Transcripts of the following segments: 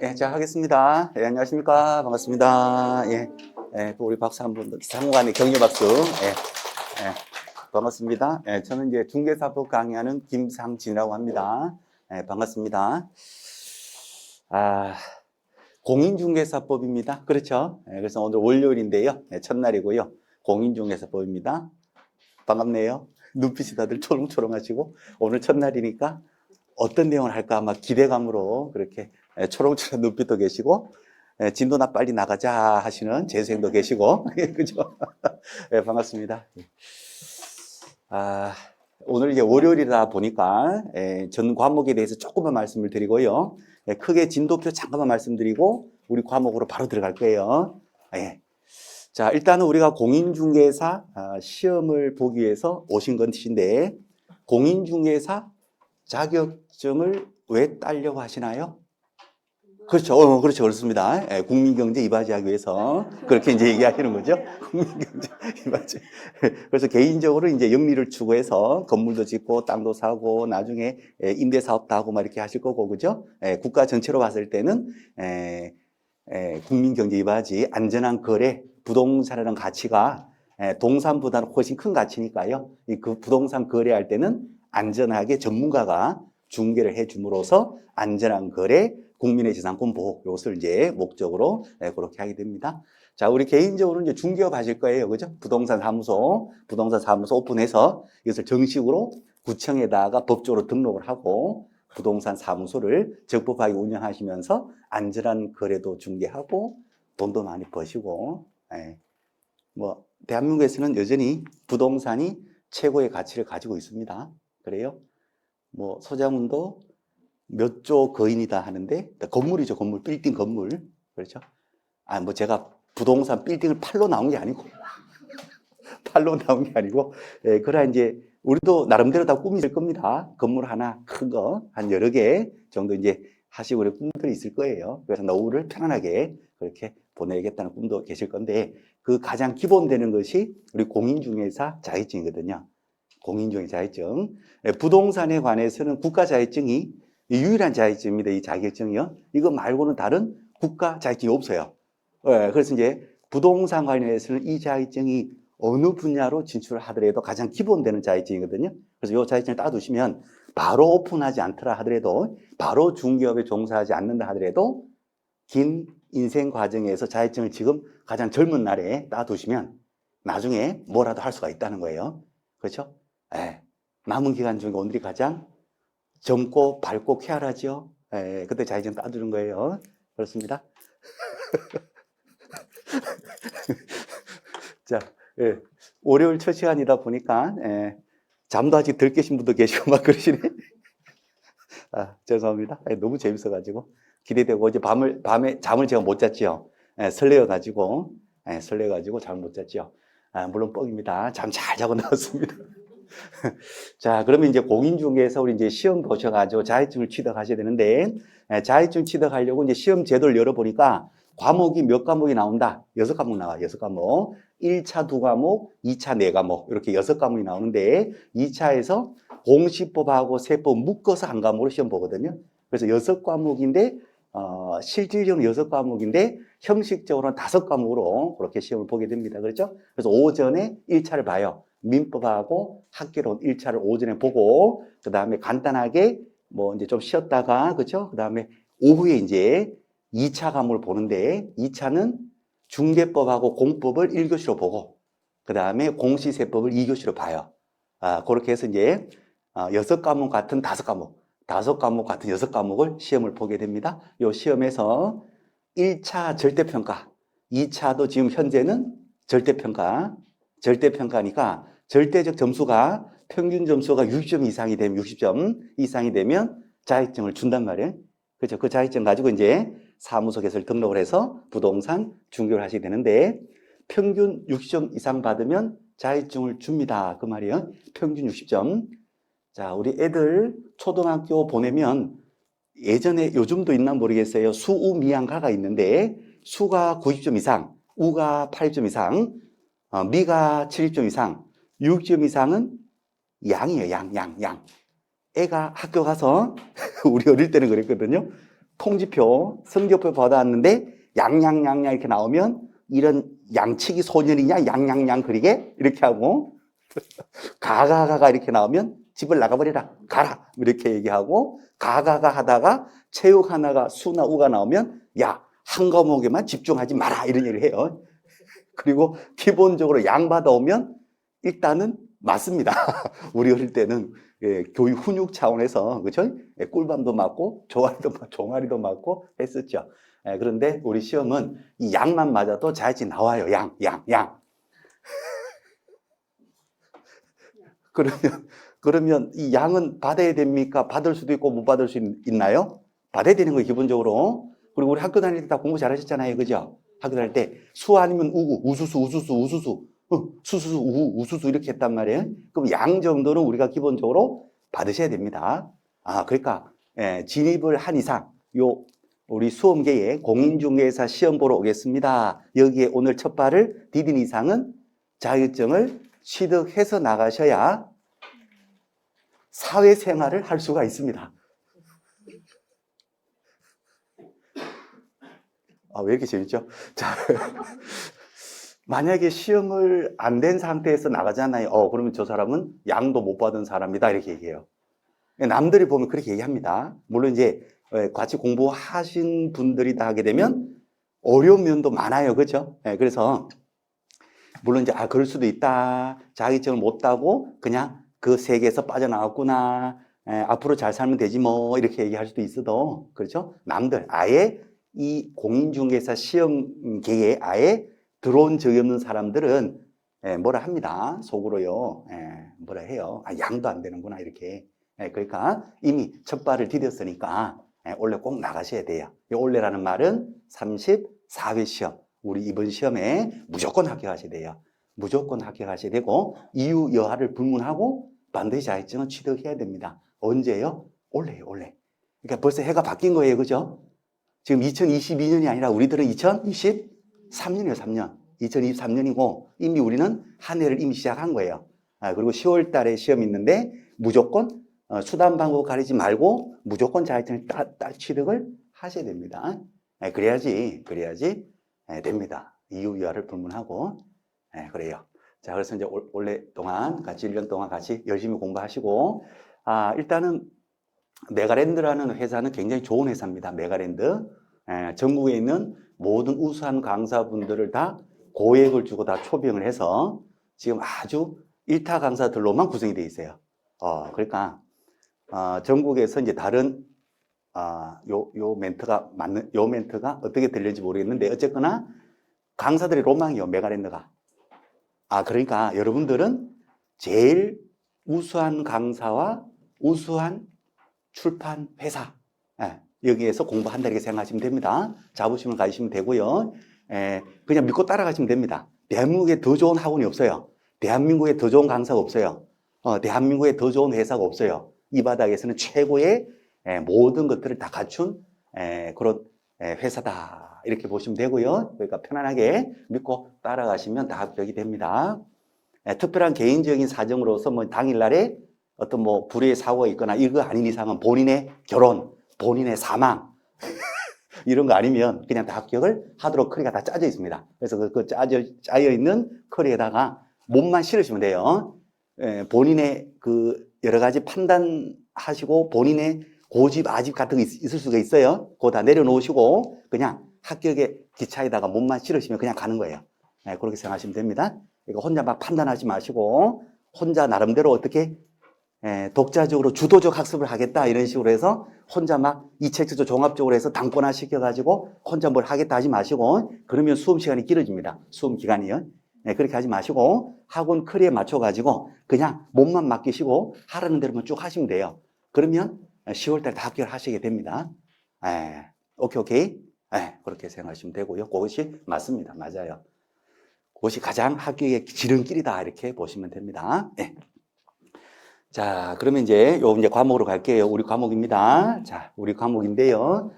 예, 자, 하겠습니다. 예, 안녕하십니까. 반갑습니다. 예, 예, 또 우리 박수 한 번 더, 상호간의 격려 박수. 예, 예, 반갑습니다. 예, 저는 이제 중개사법 강의하는 김상진이라고 합니다. 예, 반갑습니다. 아, 공인중개사법입니다. 그렇죠? 예, 그래서 오늘 월요일인데요. 예, 첫날이고요. 공인중개사법입니다. 반갑네요. 눈빛이 다들 초롱초롱하시고, 오늘 첫날이니까 어떤 내용을 할까 아마 기대감으로 그렇게 초롱초롱 눈빛도 계시고, 진도나 빨리 나가자 하시는 재수생도 계시고, 그죠? 네, 반갑습니다. 아, 오늘 이제 월요일이다 보니까 전 과목에 대해서 조금만 말씀을 드리고요. 크게 진도표 잠깐만 말씀드리고 우리 과목으로 바로 들어갈 거예요. 예. 자, 일단은 우리가 공인중개사 시험을 보기 위해서 오신 것인데, 공인중개사 자격증을 왜 따려고 하시나요? 그렇죠. 그렇죠. 그렇습니다. 예, 국민경제 이바지하기 위해서 그렇게 이제 얘기하시는 거죠. 국민경제 이바지. 그래서 개인적으로 이제 영리를 추구해서 건물도 짓고 땅도 사고 나중에 임대사업도 하고 막 이렇게 하실 거고, 그죠? 국가 전체로 봤을 때는 국민경제 이바지, 안전한 거래, 부동산이라는 가치가 동산보다는 훨씬 큰 가치니까요. 그 부동산 거래할 때는 안전하게 전문가가 중개를 해줌으로써 안전한 거래, 국민의 지상권 보호, 이것을 이제 목적으로 그렇게 하게 됩니다. 자, 우리 개인적으로 이제 중개업 하실 거예요. 그죠? 부동산 사무소 오픈해서 이것을 정식으로 구청에다가 법적으로 등록을 하고 부동산 사무소를 적법하게 운영하시면서 안전한 거래도 중개하고 돈도 많이 버시고, 뭐, 대한민국에서는 여전히 부동산이 최고의 가치를 가지고 있습니다. 그래요? 뭐, 서장훈도 몇 조 거인이다 하는데, 건물이죠, 건물, 빌딩 건물. 그렇죠? 뭐 제가 부동산 빌딩을 팔로 나온 게 아니고, 팔로 나온 게 아니고, 그래, 이제, 우리도 나름대로 다 꿈이 있을 겁니다. 건물 하나, 큰 거, 한 여러 개 정도 이제 하시고 그런 꿈들이 있을 거예요. 그래서 노후를 편안하게 그렇게 보내겠다는 꿈도 계실 건데, 그 가장 기본 되는 것이 우리 공인중개사 자격증이거든요. 공인중개사 자격증. 부동산에 관해서는 국가 자격증이 유일한 자격증입니다. 이 자격증이요. 이거 말고는 다른 국가 자격증이 없어요. 그래서 이제 부동산 관련해서는 이 자격증이 어느 분야로 진출을 하더라도 가장 기본되는 자격증이거든요. 그래서 이 자격증을 따두시면 바로 오픈하지 않더라 하더라도, 바로 중개업에 종사하지 않는다 하더라도 긴 인생 과정에서 자격증을 지금 가장 젊은 날에 따두시면 나중에 뭐라도 할 수가 있다는 거예요. 그렇죠? 남은 기간 중에 오늘이 가장 젊고 밝고 쾌활하죠. 그때 자격증 따두는 거예요. 그렇습니다. 자, 월요일 첫 시간이다 보니까 잠도 아직 덜 깨신 분도 계시고 막 그러시네. 죄송합니다. 너무 재밌어가지고 기대되고, 어제 밤에 잠을 제가 못 잤지요. 설레어가지고 잠을 못 잤지요. 물론 뻥입니다. 잠 잘 자고 나왔습니다. 자, 그러면 이제 공인중개사 우리 이제 시험 보셔가지고 자격증을 취득하셔야 되는데, 자격증 취득하려고 이제 시험 제도를 열어보니까 과목이 몇 과목이 나온다? 6과목 나와요. 6과목. 1차 2과목, 2차 4과목. 이렇게 6과목이 나오는데, 2차에서 공시법하고 세법 묶어서 한 과목으로 시험 보거든요. 그래서 6과목인데, 실질적으로 6과목인데, 형식적으로는 5과목으로 그렇게 시험을 보게 됩니다. 그렇죠? 그래서 오전에 1차를 봐요. 민법하고 학개론 1차를 오전에 보고, 그 다음에 간단하게 뭐 이제 좀 쉬었다가, 그죠? 그 다음에 오후에 이제 2차 과목을 보는데, 2차는 중개법하고 공법을 1교시로 보고, 그 다음에 공시세법을 2교시로 봐요. 그렇게 해서 이제 6과목 같은 5과목, 5과목 같은 6과목을 시험을 보게 됩니다. 이 시험에서 1차 절대평가, 2차도 지금 현재는 절대평가니까 절대적 점수가, 평균 점수가 60점 이상이 되면, 60점 이상이 되면 자격증을 준단 말이에요. 그렇죠? 그 자격증 가지고 이제 사무소 개설 등록을 해서 부동산 중개를 하시게 되는데, 평균 60점 이상 받으면 자격증을 줍니다. 그 말이에요. 평균 60점. 자, 우리 애들 초등학교 보내면 예전에, 요즘도 있나 모르겠어요. 수우미양가가 있는데, 수가 90점 이상, 우가 80점 이상, 미가 70점 이상, 60점 이상은 양이에요. 양. 애가 학교 가서 우리 어릴 때는 그랬거든요. 통지표, 성적표 받아왔는데 양양양양 이렇게 나오면 이런 양치기 소년이냐 양양양 그리게 이렇게 하고 가가가가 이렇게 나오면 집을 나가버리라 가라 이렇게 얘기하고 가가가 하다가 체육 하나가 수나 우가 나오면 야 한 과목에만 집중하지 마라 이런 얘기를 해요. 그리고 기본적으로 양 받아오면 일단은 맞습니다. 우리 어릴 때는 교육 훈육 차원에서 그렇죠? 꿀밤도 맞고 종아리도 맞고 했었죠. 그런데 우리 시험은 이 양만 맞아도 자연히 나와요. 양. 그러면 이 양은 받아야 됩니까? 받을 수도 있고 못 받을 수 있나요? 받아야 되는 거예요, 기본적으로. 그리고 우리 학교 다닐 때 다 공부 잘하셨잖아요, 그죠? 학교 다닐 때 수 아니면 우구, 우수수, 수수수, 우후, 우수수 이렇게 했단 말이에요. 그럼 양 정도는 우리가 기본적으로 받으셔야 됩니다. 그러니까 진입을 한 이상 우리 수험계에 공인중개사 시험 보러 오겠습니다. 여기에 오늘 첫 발을 디딘 이상은 자격증을 취득해서 나가셔야 사회생활을 할 수가 있습니다. 왜 이렇게 재밌죠? 자, 만약에 시험을 안 된 상태에서 나가잖아요. 그러면 저 사람은 양도 못 받은 사람이다. 이렇게 얘기해요. 남들이 보면 그렇게 얘기합니다. 물론 이제 같이 공부하신 분들이 다 하게 되면 어려운 면도 많아요. 그죠? 그래서 물론 이제 그럴 수도 있다. 자격증을 못 따고 그냥 그 세계에서 빠져나왔구나. 앞으로 잘 살면 되지 뭐 이렇게 얘기할 수도 있어도 그렇죠? 남들 아예 이 공인중개사 시험계에 아예 들어온 적이 없는 사람들은 뭐라 합니다. 속으로요. 뭐라 해요. 양도 안 되는구나 이렇게. 그러니까 이미 첫 발을 디뎠으니까 올해 꼭 나가셔야 돼요. 이 올해라는 말은 34회 시험. 우리 이번 시험에 무조건 합격하셔야 돼요. 무조건 합격하셔야 되고 이유 여하를 불문하고 반드시 자격증은 취득해야 됩니다. 언제요? 올해요, 올해. 그러니까 벌써 해가 바뀐 거예요, 그죠? 지금 2022년이 아니라 우리들은 2023년이에요, 3년. 2023년이고 이미 우리는 한 해를 이미 시작한 거예요. 그리고 10월 달에 시험이 있는데 무조건 수단 방법 가리지 말고 무조건 자격증을 취득을 하셔야 됩니다. 그래야지 됩니다. 이유 여하를 불문하고 그래요. 자, 그래서 이제 올해 동안 같이 1년 동안 같이 열심히 공부하시고 일단은 메가랜드라는 회사는 굉장히 좋은 회사입니다. 메가랜드. 전국에 있는 모든 우수한 강사분들을 다 고액을 주고 다 초빙을 해서 지금 아주 1타 강사들로만 구성이 되어 있어요. 그러니까 전국에서 이제 다른 요 멘트가 어떻게 들릴지 모르겠는데 어쨌거나 강사들의 로망이요, 메가랜드가. 그러니까 여러분들은 제일 우수한 강사와 우수한 출판 회사 여기에서 공부한다 이렇게 생각하시면 됩니다. 자부심을 가지시면 되고요. 그냥 믿고 따라가시면 됩니다. 대한민국에 더 좋은 학원이 없어요. 대한민국에 더 좋은 강사가 없어요. 대한민국에 더 좋은 회사가 없어요. 이 바닥에서는 최고의 모든 것들을 다 갖춘 그런 회사다 이렇게 보시면 되고요. 그러니까 편안하게 믿고 따라가시면 다 합격이 됩니다. 특별한 개인적인 사정으로서 뭐 당일날에 어떤 뭐 불의의 사고가 있거나 이거 아닌 이상은 본인의 결혼, 본인의 사망 이런 거 아니면 그냥 다 합격을 하도록 커리가 다 짜져 있습니다. 그래서 그 짜여 있는 커리에다가 몸만 실으시면 돼요. 본인의 그 여러 가지 판단하시고 본인의 고집, 아집 같은 거 있을 수가 있어요. 그거 다 내려놓으시고 그냥 합격의 기차에다가 몸만 실으시면 그냥 가는 거예요. 그렇게 생각하시면 됩니다. 그러니까 혼자 막 판단하지 마시고 혼자 나름대로 어떻게 독자적으로 주도적 학습을 하겠다 이런 식으로 해서 혼자 막 이책적으로 종합적으로 해서 단권화 시켜가지고 혼자 뭘 하겠다 하지 마시고 그러면 수험 시간이 길어집니다. 수험 기간이요. 그렇게 하지 마시고 학원 커리에 맞춰가지고 그냥 몸만 맡기시고 하라는 대로만 쭉 하시면 돼요. 그러면 10월달 다 합격을 하시게 됩니다. 오케이. 그렇게 생각하시면 되고요. 그것이 맞습니다. 맞아요. 그것이 가장 합격의 지름길이다 이렇게 보시면 됩니다. 자, 그러면 이제 과목으로 갈게요. 우리 과목입니다. 자, 우리 과목인데요.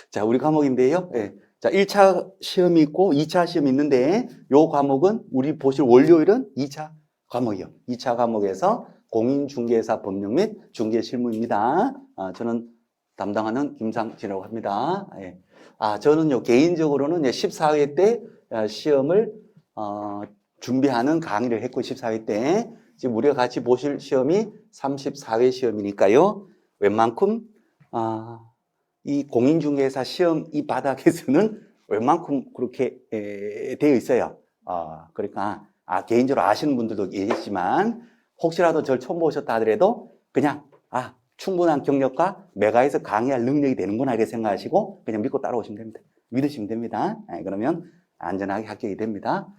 자, 우리 과목인데요. 자, 1차 시험이 있고 2차 시험이 있는데 요 과목은 우리 보실 월요일은 2차 과목이요. 2차 과목에서 공인중개사 법령 및 중개실무입니다. 저는 담당하는 김상진이라고 합니다. 예. 저는요, 개인적으로는 14회 때 시험을, 준비하는 강의를 했고, 14회 때. 지금 우리가 같이 보실 시험이 34회 시험이니까요. 웬만큼, 이 공인중개사 시험 이 바닥에서는 웬만큼 그렇게 되어 있어요. 그러니까, 개인적으로 아시는 분들도 계시지만, 혹시라도 저를 처음 보셨다 하더라도, 그냥, 충분한 경력과 메가에서 강의할 능력이 되는구나 이렇게 생각하시고 그냥 믿고 따라오시면 됩니다. 믿으시면 됩니다. 그러면 안전하게 합격이 됩니다.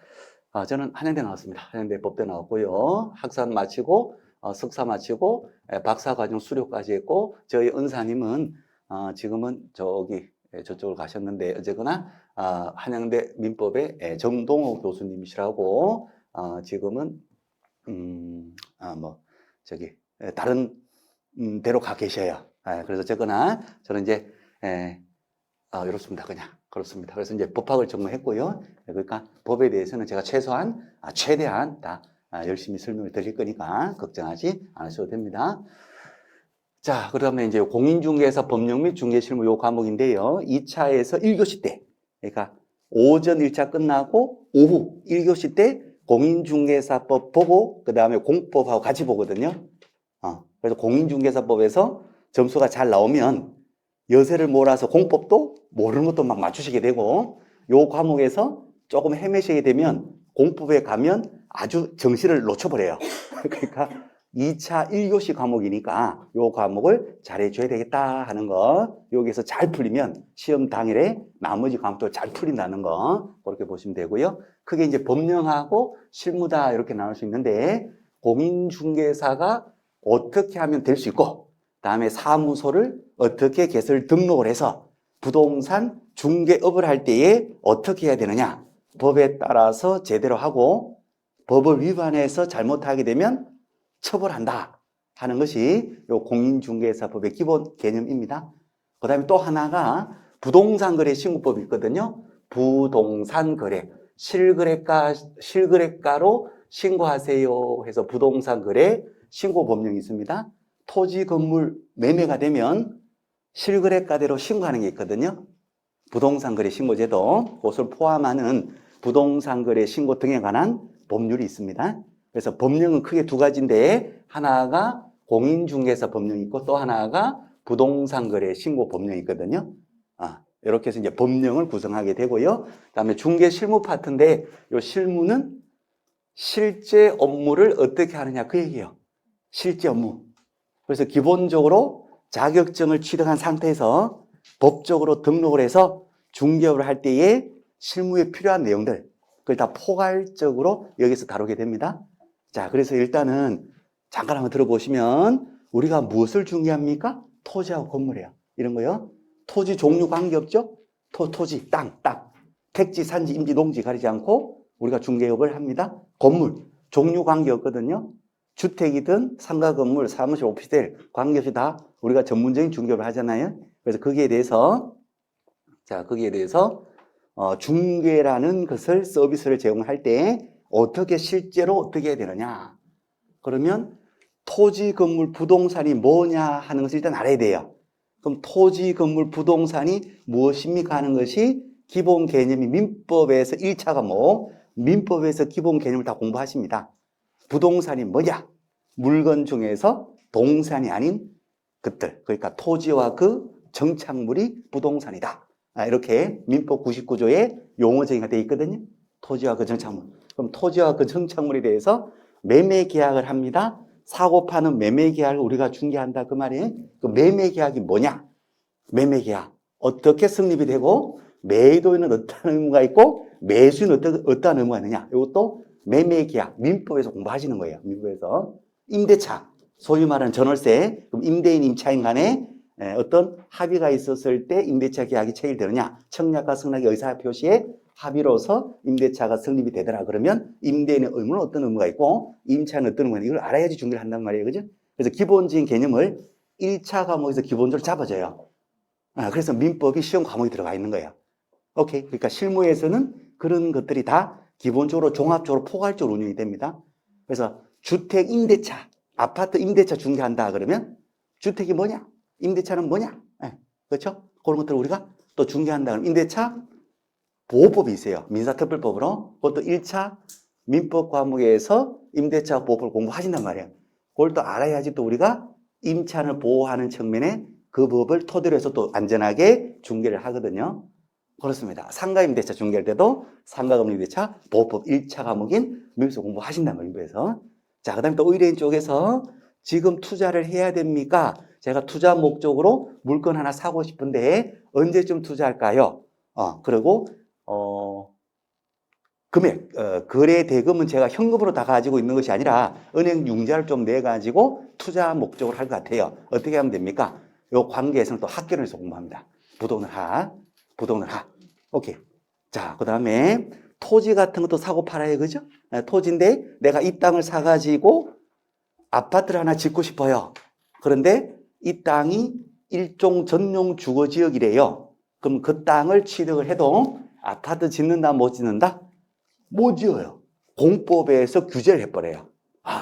저는 한양대 나왔습니다. 한양대 법대 나왔고요. 학사 마치고 석사 마치고 박사과정 수료까지 했고 저희 은사님은 지금은 저쪽으로 가셨는데 어쨌거나 한양대 민법의 정동호 교수님이시라고 지금은 다른 대로 가 계셔요. 그래서 어쨌거나 저는 이제 이렇습니다. 그냥 그렇습니다. 그래서 이제 법학을 전공했고요. 그러니까 법에 대해서는 제가 최대한 다 열심히 설명을 드릴 거니까 걱정하지 않으셔도 됩니다. 자, 그다음에 이제 공인중개사 법령 및 중개실무 요 과목인데요. 2차에서 1교시 때, 그러니까 오전 1차 끝나고 오후 1교시 때 공인중개사법 보고 그다음에 공법하고 같이 보거든요. 그래서 공인중개사법에서 점수가 잘 나오면 여세를 몰아서 공법도 모르는 것도 막 맞추시게 되고 요 과목에서 조금 헤매시게 되면 공법에 가면 아주 정신을 놓쳐버려요. 그러니까 2차 1교시 과목이니까 요 과목을 잘해줘야 되겠다 하는 거 여기서 잘 풀리면 시험 당일에 나머지 과목도 잘 풀린다는 거 그렇게 보시면 되고요. 크게 이제 법령하고 실무다 이렇게 나눌 수 있는데 공인중개사가 어떻게 하면 될 수 있고 다음에 사무소를 어떻게 개설 등록을 해서 부동산 중개업을 할 때에 어떻게 해야 되느냐 법에 따라서 제대로 하고 법을 위반해서 잘못하게 되면 처벌한다 하는 것이 요 공인중개사법의 기본 개념입니다. 그 다음에 또 하나가 부동산거래 신고법이 있거든요. 부동산거래 실거래가로 신고하세요 해서 부동산거래 신고법령이 있습니다. 토지 건물 매매가 되면 실거래가대로 신고하는 게 있거든요. 부동산거래 신고제도 그것을 포함하는 부동산거래 신고 등에 관한 법률이 있습니다. 그래서 법령은 크게 두 가지인데 하나가 공인중개사 법령이 있고 또 하나가 부동산거래 신고 법령이 있거든요. 이렇게 해서 이제 법령을 구성하게 되고요. 그다음에 중개 실무 파트인데 이 실무는 실제 업무를 어떻게 하느냐 그 얘기예요. 실제 업무. 그래서 기본적으로 자격증을 취득한 상태에서 법적으로 등록을 해서 중개업을 할 때에 실무에 필요한 내용들 그걸 다 포괄적으로 여기서 다루게 됩니다. 자, 그래서 일단은 잠깐 한번 들어보시면 우리가 무엇을 중개합니까? 토지하고 건물이에요. 이런 거요. 토지 종류 관계없죠? 토지, 땅. 택지, 산지, 임지, 농지 가리지 않고 우리가 중개업을 합니다. 건물, 종류 관계없거든요. 주택이든 상가 건물, 사무실, 오피스텔 관계없이 다 우리가 전문적인 중개업을 하잖아요. 그래서 거기에 대해서 중개라는 것을 서비스를 제공할 때 실제로 어떻게 해야 되느냐. 그러면 토지, 건물, 부동산이 뭐냐 하는 것을 일단 알아야 돼요. 그럼 토지, 건물, 부동산이 무엇입니까 하는 것이 기본 개념이 민법에서 1차 과목, 민법에서 기본 개념을 다 공부하십니다. 부동산이 뭐냐? 물건 중에서 동산이 아닌 것들, 그러니까 토지와 그 정착물이 부동산이다. 이렇게 민법 99조에 용어 정의가 되어 있거든요. 토지와 그 정착물. 그럼 토지와 그 정착물에 대해서 매매 계약을 합니다. 사고 파는 매매 계약을 우리가 중개한다 그 말이에요. 그 매매 계약이 뭐냐? 매매 계약 어떻게 성립이 되고 매도인은 어떤 의무가 있고 매수인은 어떤 의무가 있느냐? 이것도 매매 계약 민법에서 공부하시는 거예요. 민법에서 임대차 소위 말하는 전월세 그럼 임대인 임차인 간에 어떤 합의가 있었을 때 임대차 계약이 체결되느냐? 청약과 승낙의 의사표시에 합의로서 임대차가 성립이 되더라 그러면 임대인의 의무는 어떤 의무가 있고 임차인은 어떤 의무가 있고 이걸 알아야지 중개를 한단 말이에요. 그죠? 그래서 기본적인 개념을 1차 과목에서 기본적으로 잡아줘요. 그래서 민법이 시험 과목에 들어가 있는 거예요. 오케이. 그러니까 실무에서는 그런 것들이 다 기본적으로 종합적으로 포괄적으로 운영이 됩니다. 그래서 주택 임대차, 아파트 임대차 중개한다 그러면 주택이 뭐냐? 임대차는 뭐냐? 네. 그렇죠? 그런 것들을 우리가 또 중개한다. 그러면 임대차 보호법이 있어요. 민사특별법으로. 그것도 1차 민법 과목에서 임대차 보호법을 공부하신단 말이에요. 그걸 또 알아야지 또 우리가 임차인을 보호하는 측면에 그 법을 토대로 해서 또 안전하게 중개를 하거든요. 그렇습니다. 상가임대차 중개할 때도 상가금융임대차 보호법 1차 과목인 민법에서 공부하신단 말이에요. 민법에서. 자, 그 다음에 또 의뢰인 쪽에서 지금 투자를 해야 됩니까? 제가 투자 목적으로 물건 하나 사고 싶은데 언제쯤 투자할까요? 그리고 금액, 거래 대금은 제가 현금으로 다 가지고 있는 것이 아니라 은행 융자를 좀 내가지고 투자 목적으로 할 것 같아요. 어떻게 하면 됩니까? 요 관계에서는 또 학계론에서 공부합니다. 부동산 학, 부동산 학. 오케이. 자, 그 다음에 토지 같은 것도 사고 팔아요. 그죠? 토지인데 내가 이 땅을 사가지고 아파트를 하나 짓고 싶어요. 그런데 이 땅이 일종 전용 주거지역이래요. 그럼 그 땅을 취득을 해도 아파트 짓는다, 못 짓는다? 못 지어요. 공법에서 규제를 해버려요.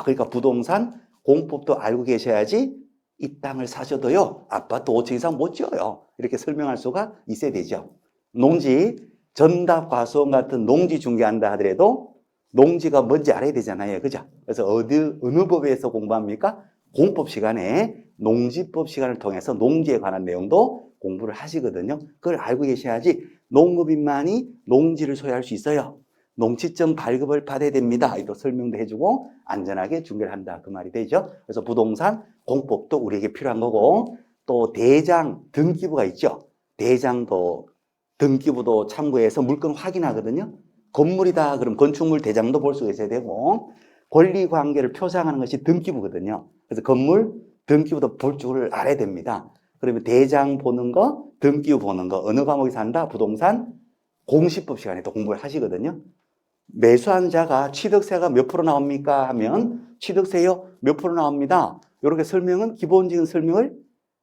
그러니까 부동산 공법도 알고 계셔야지 이 땅을 사셔도요, 아파트 5층 이상 못 지어요. 이렇게 설명할 수가 있어야 되죠. 농지, 전답 과수원 같은 농지 중개한다 하더라도 농지가 뭔지 알아야 되잖아요. 그죠? 그래서 어느 법에서 공부합니까? 공법 시간에 농지법 시간을 통해서 농지에 관한 내용도 공부를 하시거든요. 그걸 알고 계셔야지 농업인만이 농지를 소유할 수 있어요. 농지증 발급을 받아야 됩니다. 이도 설명도 해주고 안전하게 중개를 한다. 그 말이 되죠. 그래서 부동산 공법도 우리에게 필요한 거고 또 대장 등기부가 있죠. 대장도 등기부도 참고해서 물건 확인하거든요. 건물이다 그럼 건축물 대장도 볼 수 있어야 되고 권리관계를 표상하는 것이 등기부거든요. 그래서 건물 등기부도 볼 줄을 알아야 됩니다. 그러면 대장 보는 거, 등기부 보는 거 어느 과목에서 한다? 부동산 공시법 시간에 또 공부를 하시거든요. 매수한 자가 취득세가 몇 프로 나옵니까? 하면 취득세요? 몇 프로 나옵니다. 이렇게 설명은 기본적인 설명을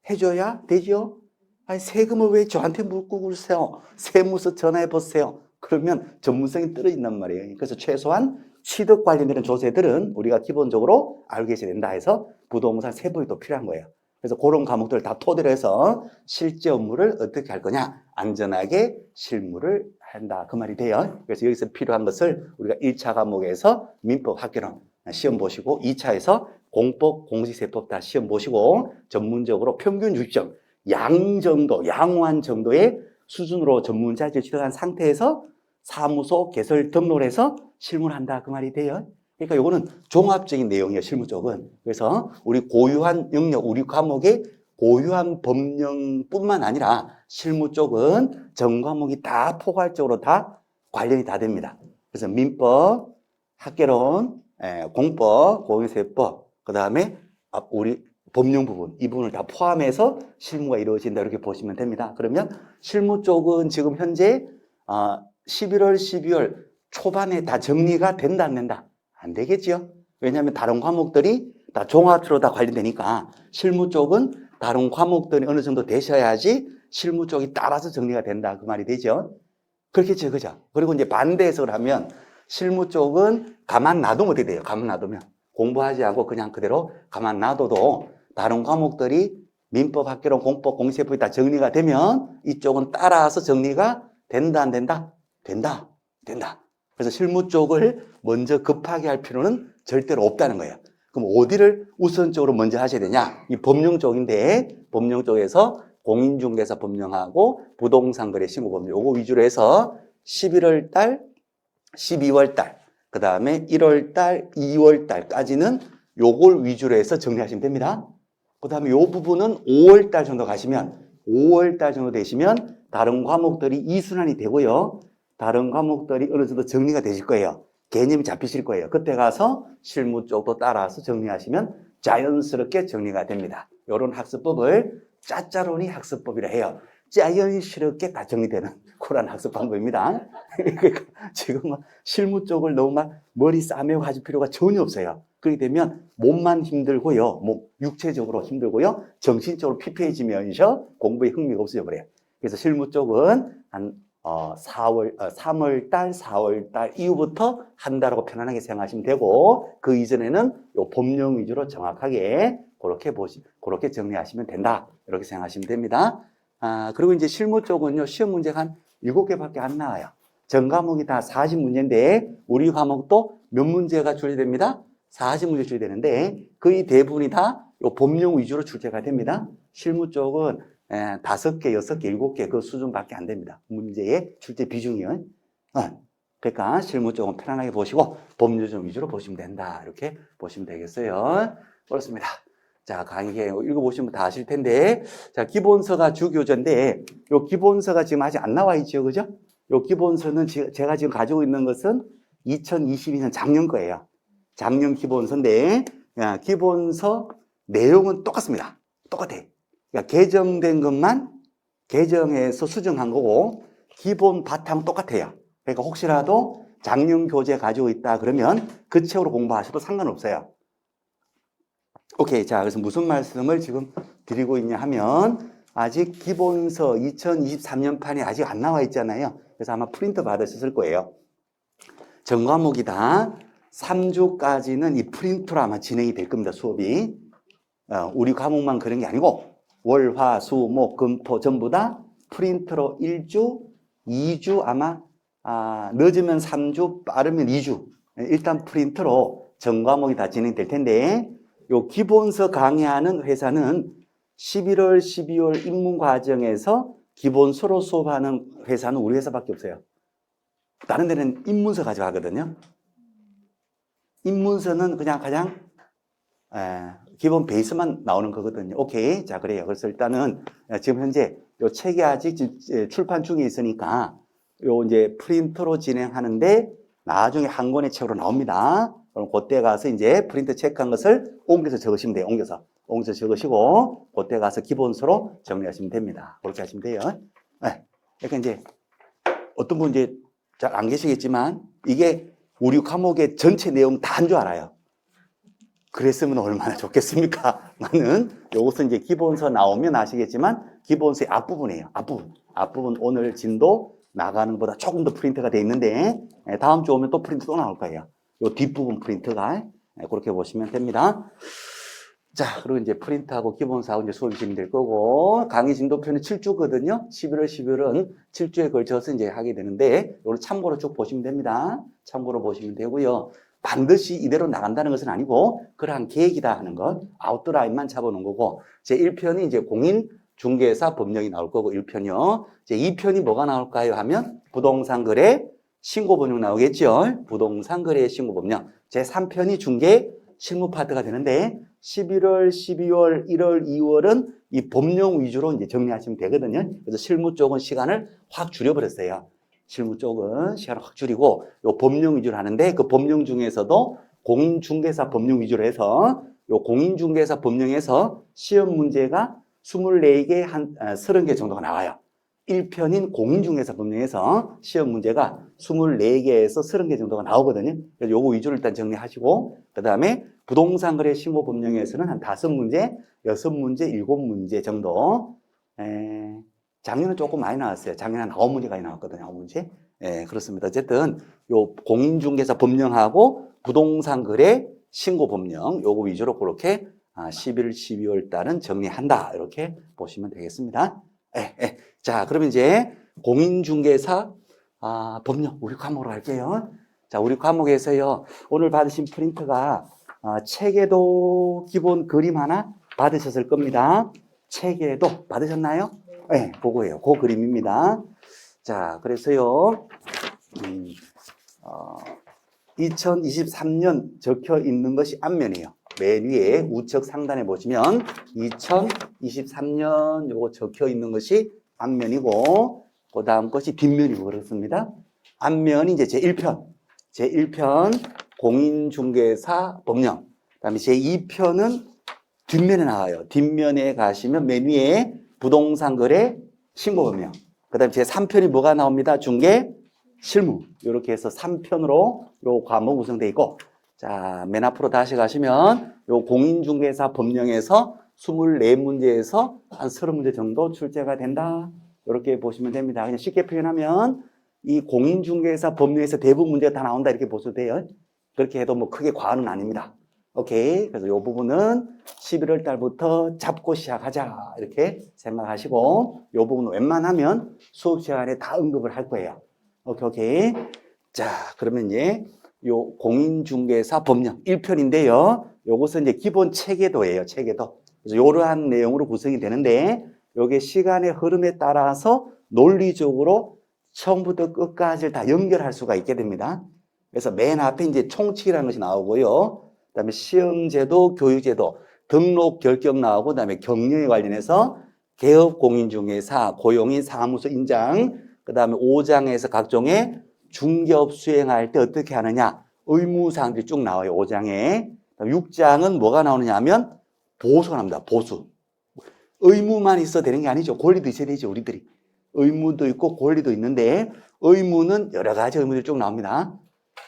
해줘야 되죠. 아니, 세금을 왜 저한테 묻고 그러세요? 세무서 전화해 보세요. 그러면 전문성이 떨어진단 말이에요. 그래서 최소한 취득 관련되는 조세들은 우리가 기본적으로 알고 계셔야 된다 해서 부동산 세법이 또 필요한 거예요. 그래서 그런 과목들을 다 토대로 해서 실제 업무를 어떻게 할 거냐? 안전하게 실무를 한다. 그 말이 돼요. 그래서 여기서 필요한 것을 우리가 1차 과목에서 민법 학개론 시험 보시고 2차에서 공법, 공시세법 다 시험 보시고 전문적으로 평균 60점, 양 정도, 양호한 정도의 수준으로 전문자질 취득한 상태에서 사무소 개설 등록을 해서 실무를 한다. 그 말이 돼요. 그러니까 이거는 종합적인 내용이에요. 실무 쪽은. 그래서 우리 고유한 영역, 우리 과목의 고유한 법령뿐만 아니라 실무 쪽은 전 과목이 다 포괄적으로 다 관련이 다 됩니다. 그래서 민법, 학개론, 공법, 공인세법, 그 다음에 우리 법령 부분, 이 부분을 다 포함해서 실무가 이루어진다. 이렇게 보시면 됩니다. 그러면 실무 쪽은 지금 현재 11월, 12월 초반에 다 정리가 된다, 안 된다? 안 되겠죠. 왜냐하면 다른 과목들이 다 종합으로 다 관련되니까 실무 쪽은 다른 과목들이 어느 정도 되셔야지 실무 쪽이 따라서 정리가 된다. 그 말이 되죠. 그렇겠죠. 그죠? 그리고 이제 반대 해석을 하면 실무 쪽은 가만 놔두면 어떻게 돼요? 가만 놔두면. 공부하지 않고 그냥 그대로 가만 놔둬도 다른 과목들이 민법, 학개론, 공법, 공시세법이 다 정리가 되면 이쪽은 따라서 정리가 된다, 안 된다? 된다. 된다. 그래서 실무 쪽을 먼저 급하게 할 필요는 절대로 없다는 거예요. 그럼 어디를 우선적으로 먼저 하셔야 되냐? 이 법령 쪽인데 법령 쪽에서 공인중개사 법령하고 부동산 거래 신고 법령 요거 위주로 해서 11월 달, 12월 달, 그 다음에 1월 달, 2월 달까지는 요걸 위주로 해서 정리하시면 됩니다. 그 다음에 요 부분은 5월 달 정도 가시면 5월 달 정도 되시면 다른 과목들이 이순환이 되고요. 다른 과목들이 어느 정도 정리가 되실 거예요. 개념이 잡히실 거예요. 그때 가서 실무 쪽도 따라서 정리하시면 자연스럽게 정리가 됩니다. 이런 학습법을 짜짜로니 학습법이라 해요. 자연스럽게 다 정리되는 그런 학습 방법입니다. 그러니까 지금 실무 쪽을 너무 막 머리 싸매고 하실 필요가 전혀 없어요. 그렇게 되면 몸만 힘들고요. 육체적으로 힘들고요. 정신적으로 피폐해지면서 공부에 흥미가 없어져 버려요. 그래서 실무 쪽은 한 3월 달, 4월 달 이후부터 한다라고 편안하게 생각하시면 되고 그 이전에는 요 법령 위주로 정확하게 그렇게 정리하시면 된다. 이렇게 생각하시면 됩니다. 그리고 이제 실무 쪽은요, 시험 문제가 한 7개밖에 안 나와요. 전 과목이 다 40문제인데, 우리 과목도 몇 문제가 출제됩니다? 40문제 출제되는데, 거의 대부분이 다 요 법령 위주로 출제가 됩니다. 실무 쪽은 5개, 6개, 7개 그 수준밖에 안 됩니다. 문제의 출제 비중이요. 그러니까 실무 쪽은 편안하게 보시고 법률 위주로 보시면 된다. 이렇게 보시면 되겠어요. 그렇습니다. 자, 강의 읽어보시면 다 아실 텐데, 자, 기본서가 주교재인데, 요 기본서가 지금 아직 안 나와 있죠, 그죠? 요 기본서는 제가 지금 가지고 있는 것은 2022년 작년 거예요. 작년 기본서인데, 기본서 내용은 똑같습니다. 똑같아. 그러니까 개정된 것만 개정해서 수정한 거고, 기본 바탕 똑같아요. 그러니까 혹시라도 작년 교재 가지고 있다 그러면 그 책으로 공부하셔도 상관없어요. 오케이. 자, 그래서 무슨 말씀을 지금 드리고 있냐 하면, 아직 기본서 2023년판이 아직 안 나와 있잖아요. 그래서 아마 프린트 받으셨을 거예요. 전 과목이 다 3주까지는 이 프린트로 아마 진행이 될 겁니다, 수업이. 우리 과목만 그런 게 아니고, 월, 화, 수, 목, 금, 토 전부 다 프린트로 1주, 2주 아마, 늦으면 3주, 빠르면 2주. 일단 프린트로 전 과목이 다 진행될 텐데, 요 기본서 강의하는 회사는 11월, 12월 입문 과정에서 기본서로 수업하는 회사는 우리 회사밖에 없어요. 다른 데는 입문서 가져가거든요. 입문서는 그냥 가장 기본 베이스만 나오는 거거든요. 오케이. 자, 그래요. 그래서 일단은 지금 현재 요 책이 아직 출판 중에 있으니까 요 이제 프린트로 진행하는데 나중에 한 권의 책으로 나옵니다. 그럼 그때 가서 이제 프린트 체크한 것을 옮겨서 적으시면 돼요. 옮겨서 적으시고 그때 가서 기본서로 정리하시면 됩니다. 그렇게 하시면 돼요. 그러니까 이제 어떤 분 이제 잘 안 계시겠지만 이게 우리 과목의 전체 내용 다 한 줄 알아요. 그랬으면 얼마나 좋겠습니까? 나는 요것은 이제 기본서 나오면 아시겠지만 기본서의 앞부분이에요. 앞부분 오늘 진도 나가는 것보다 조금 더 프린트가 돼 있는데 다음 주 오면 또 프린트 또 나올 거예요. 요 뒷부분 프린트가 그렇게 보시면 됩니다. 자, 그리고 이제 프린트하고 기본서하고 이제 수업이 진행될 거고, 강의 진도표는 7주거든요. 11월, 12월은 7주에 걸쳐서 이제 하게 되는데, 이걸 참고로 쭉 보시면 됩니다. 참고로 보시면 되고요. 반드시 이대로 나간다는 것은 아니고, 그러한 계획이다 하는 것, 아웃라인만 잡아놓은 거고, 제 1편이 이제 공인중개사 법령이 나올 거고, 1편이요. 제 2편이 뭐가 나올까요? 하면, 부동산 거래 신고법령 나오겠죠. 부동산 거래 신고법령. 제 3편이 중개 실무 파트가 되는데 11월, 12월, 1월, 2월은 이 법령 위주로 이제 정리하시면 되거든요. 그래서 실무 쪽은 시간을 확 줄여버렸어요. 실무 쪽은 시간을 확 줄이고 요 법령 위주로 하는데 그 법령 중에서도 공인중개사 법령 위주로 해서 요 공인중개사 법령에서 시험 문제가 24개 한 30개 정도가 나와요. 1편인 공인중개사 법령에서 시험 문제가 24개에서 30개 정도가 나오거든요. 그래서 요거 위주로 일단 정리하시고, 그 다음에 부동산 거래 신고 법령에서는 한 5문제, 6문제, 7문제 정도. 작년은 조금 많이 나왔어요. 작년에 한 9문제까지 나왔거든요. 9문제. 그렇습니다. 어쨌든 요 공인중개사 법령하고 부동산 거래 신고 법령 요거 위주로 그렇게 11월, 12월 달은 정리한다. 이렇게 보시면 되겠습니다. 자, 그러면 이제 공인중개사 법령 우리 과목으로 갈게요. 자, 우리 과목에서요. 오늘 받으신 프린트가 책에도 기본 그림 하나 받으셨을 겁니다. 책에도 받으셨나요? 네, 그거예요. 그 그림입니다. 자, 그래서요. 2023년 적혀 있는 것이 앞면이에요. 맨 위에 우측 상단에 보시면 2023년 요거 적혀 있는 것이 앞면이고 그 다음 것이 뒷면이고 그렇습니다. 앞면이 이제 제1편 공인중개사 법령. 그 다음에 제2편은 뒷면에 나와요. 뒷면에 가시면 맨 위에 부동산 거래 신고 법령. 그 다음에 제3편이 뭐가 나옵니다? 중개 실무. 이렇게 해서 3편으로 요 과목 구성되어 있고, 자, 맨 앞으로 다시 가시면 요 공인중개사 법령에서 24문제에서 한 30문제 정도 출제가 된다. 이렇게 보시면 됩니다. 그냥 쉽게 표현하면 이 공인중개사 법령에서 대부분 문제가 다 나온다 이렇게 보셔도 돼요. 그렇게 해도 뭐 크게 과언은 아닙니다. 오케이. 그래서 이 부분은 11월 달부터 잡고 시작하자. 이렇게 생각하시고, 이 부분은 웬만하면 수업 시간에 다 언급을 할 거예요. 오케이, 오케이. 자, 그러면 이제 요 공인중개사 법령 1편인데요. 요것은 이제 기본 체계도예요, 체계도. 그래서 이러한 내용으로 구성이 되는데, 요게 시간의 흐름에 따라서 논리적으로 처음부터 끝까지 다 연결할 수가 있게 됩니다. 그래서 맨 앞에 이제 총칙이라는 것이 나오고요. 그 다음에 시험제도, 교육제도, 등록 결격 나오고, 그 다음에 경영에 관련해서 개업 공인중개사, 고용인 사무소 인장, 그 다음에 5장에서 각종의 중개업 수행할 때 어떻게 하느냐, 의무사항들이 쭉 나와요, 5장에. 6장은 뭐가 나오느냐 하면 보수가 나옵니다, 보수. 의무만 있어도 되는 게 아니죠. 권리도 있어야 되죠, 우리들이. 의무도 있고 권리도 있는데, 의무는 여러 가지 의무들이 쭉 나옵니다.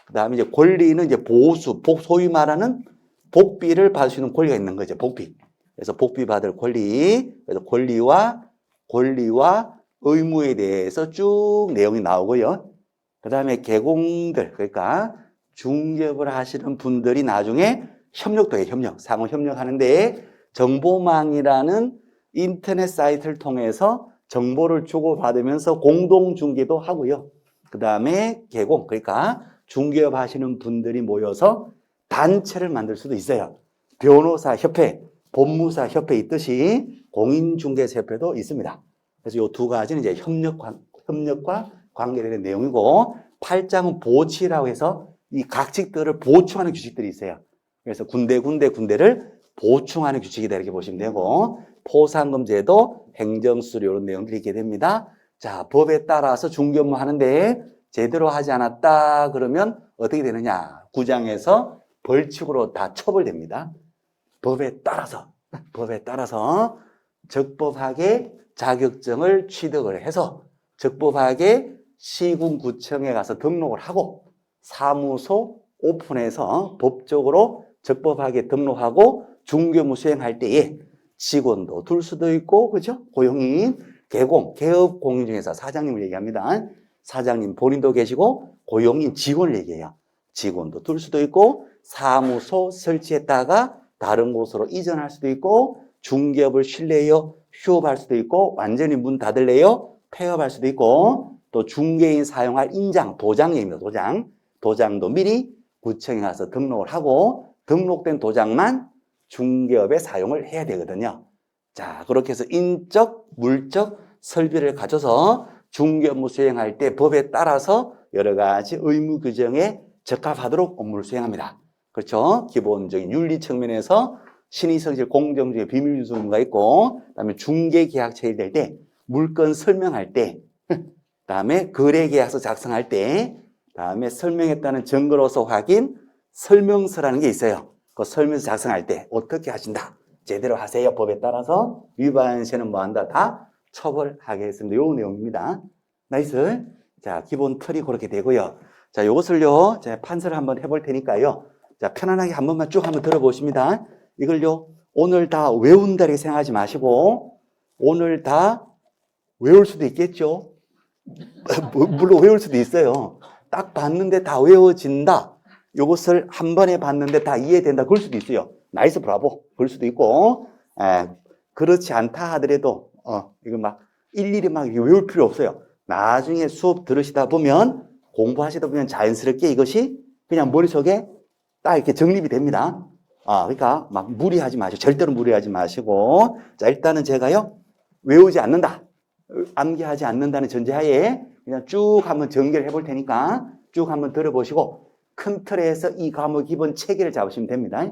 그 다음에 이제 권리는 이제 보수, 소위 말하는 복비를 받을 수 있는 권리가 있는 거죠, 복비. 그래서 복비 받을 권리, 그래서 권리와 의무에 대해서 쭉 내용이 나오고요. 그 다음에 개공들, 그러니까 중개업을 하시는 분들이 나중에 협력도 해요, 협력. 상호 협력하는데 정보망이라는 인터넷 사이트를 통해서 정보를 주고받으면서 공동중개도 하고요. 그 다음에 개공, 그러니까 중개업 하시는 분들이 모여서 단체를 만들 수도 있어요. 변호사 협회, 법무사 협회 있듯이 공인중개사 협회도 있습니다. 그래서 이 두 가지는 이제 협력과 관계되는 내용이고, 8장은 보치라고 해서 이 각직들을 보충하는 규칙들이 있어요. 그래서 군데를 보충하는 규칙이다 이렇게 보시면 되고, 포상금제도, 행정수수료 이런 내용들이 있게 됩니다. 자, 법에 따라서 중개업무 하는데 제대로 하지 않았다 그러면 어떻게 되느냐? 구장에서 벌칙으로 다 처벌됩니다. 법에 따라서 적법하게 자격증을 취득을 해서 적법하게 시군구청에 가서 등록을 하고 사무소 오픈해서 법적으로 적법하게 등록하고 중개업무 수행할 때에 직원도 둘 수도 있고, 그죠? 고용인, 개업 공인중개사 사장님을 얘기합니다. 사장님 본인도 계시고 고용인 직원을 얘기해요. 직원도 둘 수도 있고 사무소 설치했다가 다른 곳으로 이전할 수도 있고 중개업을 실내요 휴업할 수도 있고 완전히 문 닫을래요 폐업할 수도 있고 또 중개인 사용할 인장, 도장입니다. 도장도 미리 구청에 가서 등록을 하고 등록된 도장만 중개업에 사용을 해야 되거든요. 자, 그렇게 해서 인적, 물적 설비를 가져서 중개업무 수행할 때 법에 따라서 여러 가지 의무 규정에 적합하도록 업무를 수행합니다. 그렇죠? 기본적인 윤리 측면에서 신의성실 공정주의 비밀 유수 의무가 있고, 그다음에 중개 계약 체결될 때, 물건 설명할 때, 그다음에 거래 계약서 작성할 때, 그다음에 설명했다는 증거로서 확인 설명서라는 게 있어요. 그 설명서 작성할 때 어떻게 하신다. 제대로 하세요. 법에 따라서 위반 시에는 뭐 한다. 다 처벌하겠습니다. 요 내용입니다. 나이스. 자, 기본 틀이 그렇게 되고요. 자, 요것을요, 제가 판서를 한번 해볼 테니까요. 자, 편안하게 한 번만 쭉 한번 들어보십니다. 이걸요, 오늘 다 외운다 이렇게 생각하지 마시고, 오늘 다 외울 수도 있겠죠. 물론 외울 수도 있어요. 딱 봤는데 다 외워진다. 요것을 한 번에 봤는데 다 이해된다. 그럴 수도 있어요. 나이스 브라보. 그럴 수도 있고, 그렇지 않다 하더라도, 이거 막 일일이 막 외울 필요 없어요. 나중에 수업 들으시다 보면, 공부하시다 보면 자연스럽게 이것이 그냥 머릿속에 딱 이렇게 정립이 됩니다. 그러니까 막 무리하지 마시고, 절대로 무리하지 마시고, 자, 일단은 제가요, 외우지 않는다. 암기하지 않는다는 전제하에 그냥 쭉 한번 전개를 해볼 테니까 쭉 한번 들어보시고 큰 틀에서 이 과목 기본 체계를 잡으시면 됩니다.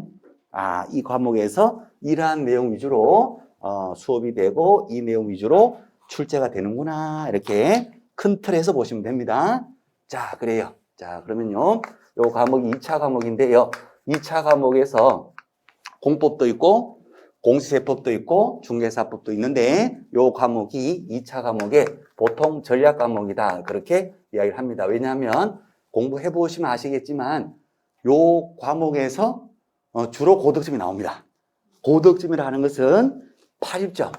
이 과목에서 이러한 내용 위주로 수업이 되고 이 내용 위주로 출제가 되는구나 이렇게 큰 틀에서 보시면 됩니다. 자, 그래요. 자, 그러면요. 요 과목이 2차 과목인데요. 2차 과목에서 공법도 있고 공시세법도 있고 중개사법도 있는데 요 과목이 2차 과목의 보통 전략 과목이다. 그렇게 이야기를 합니다. 왜냐하면 공부해 보시면 아시겠지만 요 과목에서 주로 고득점이 나옵니다. 고득점이라 하는 것은 80점,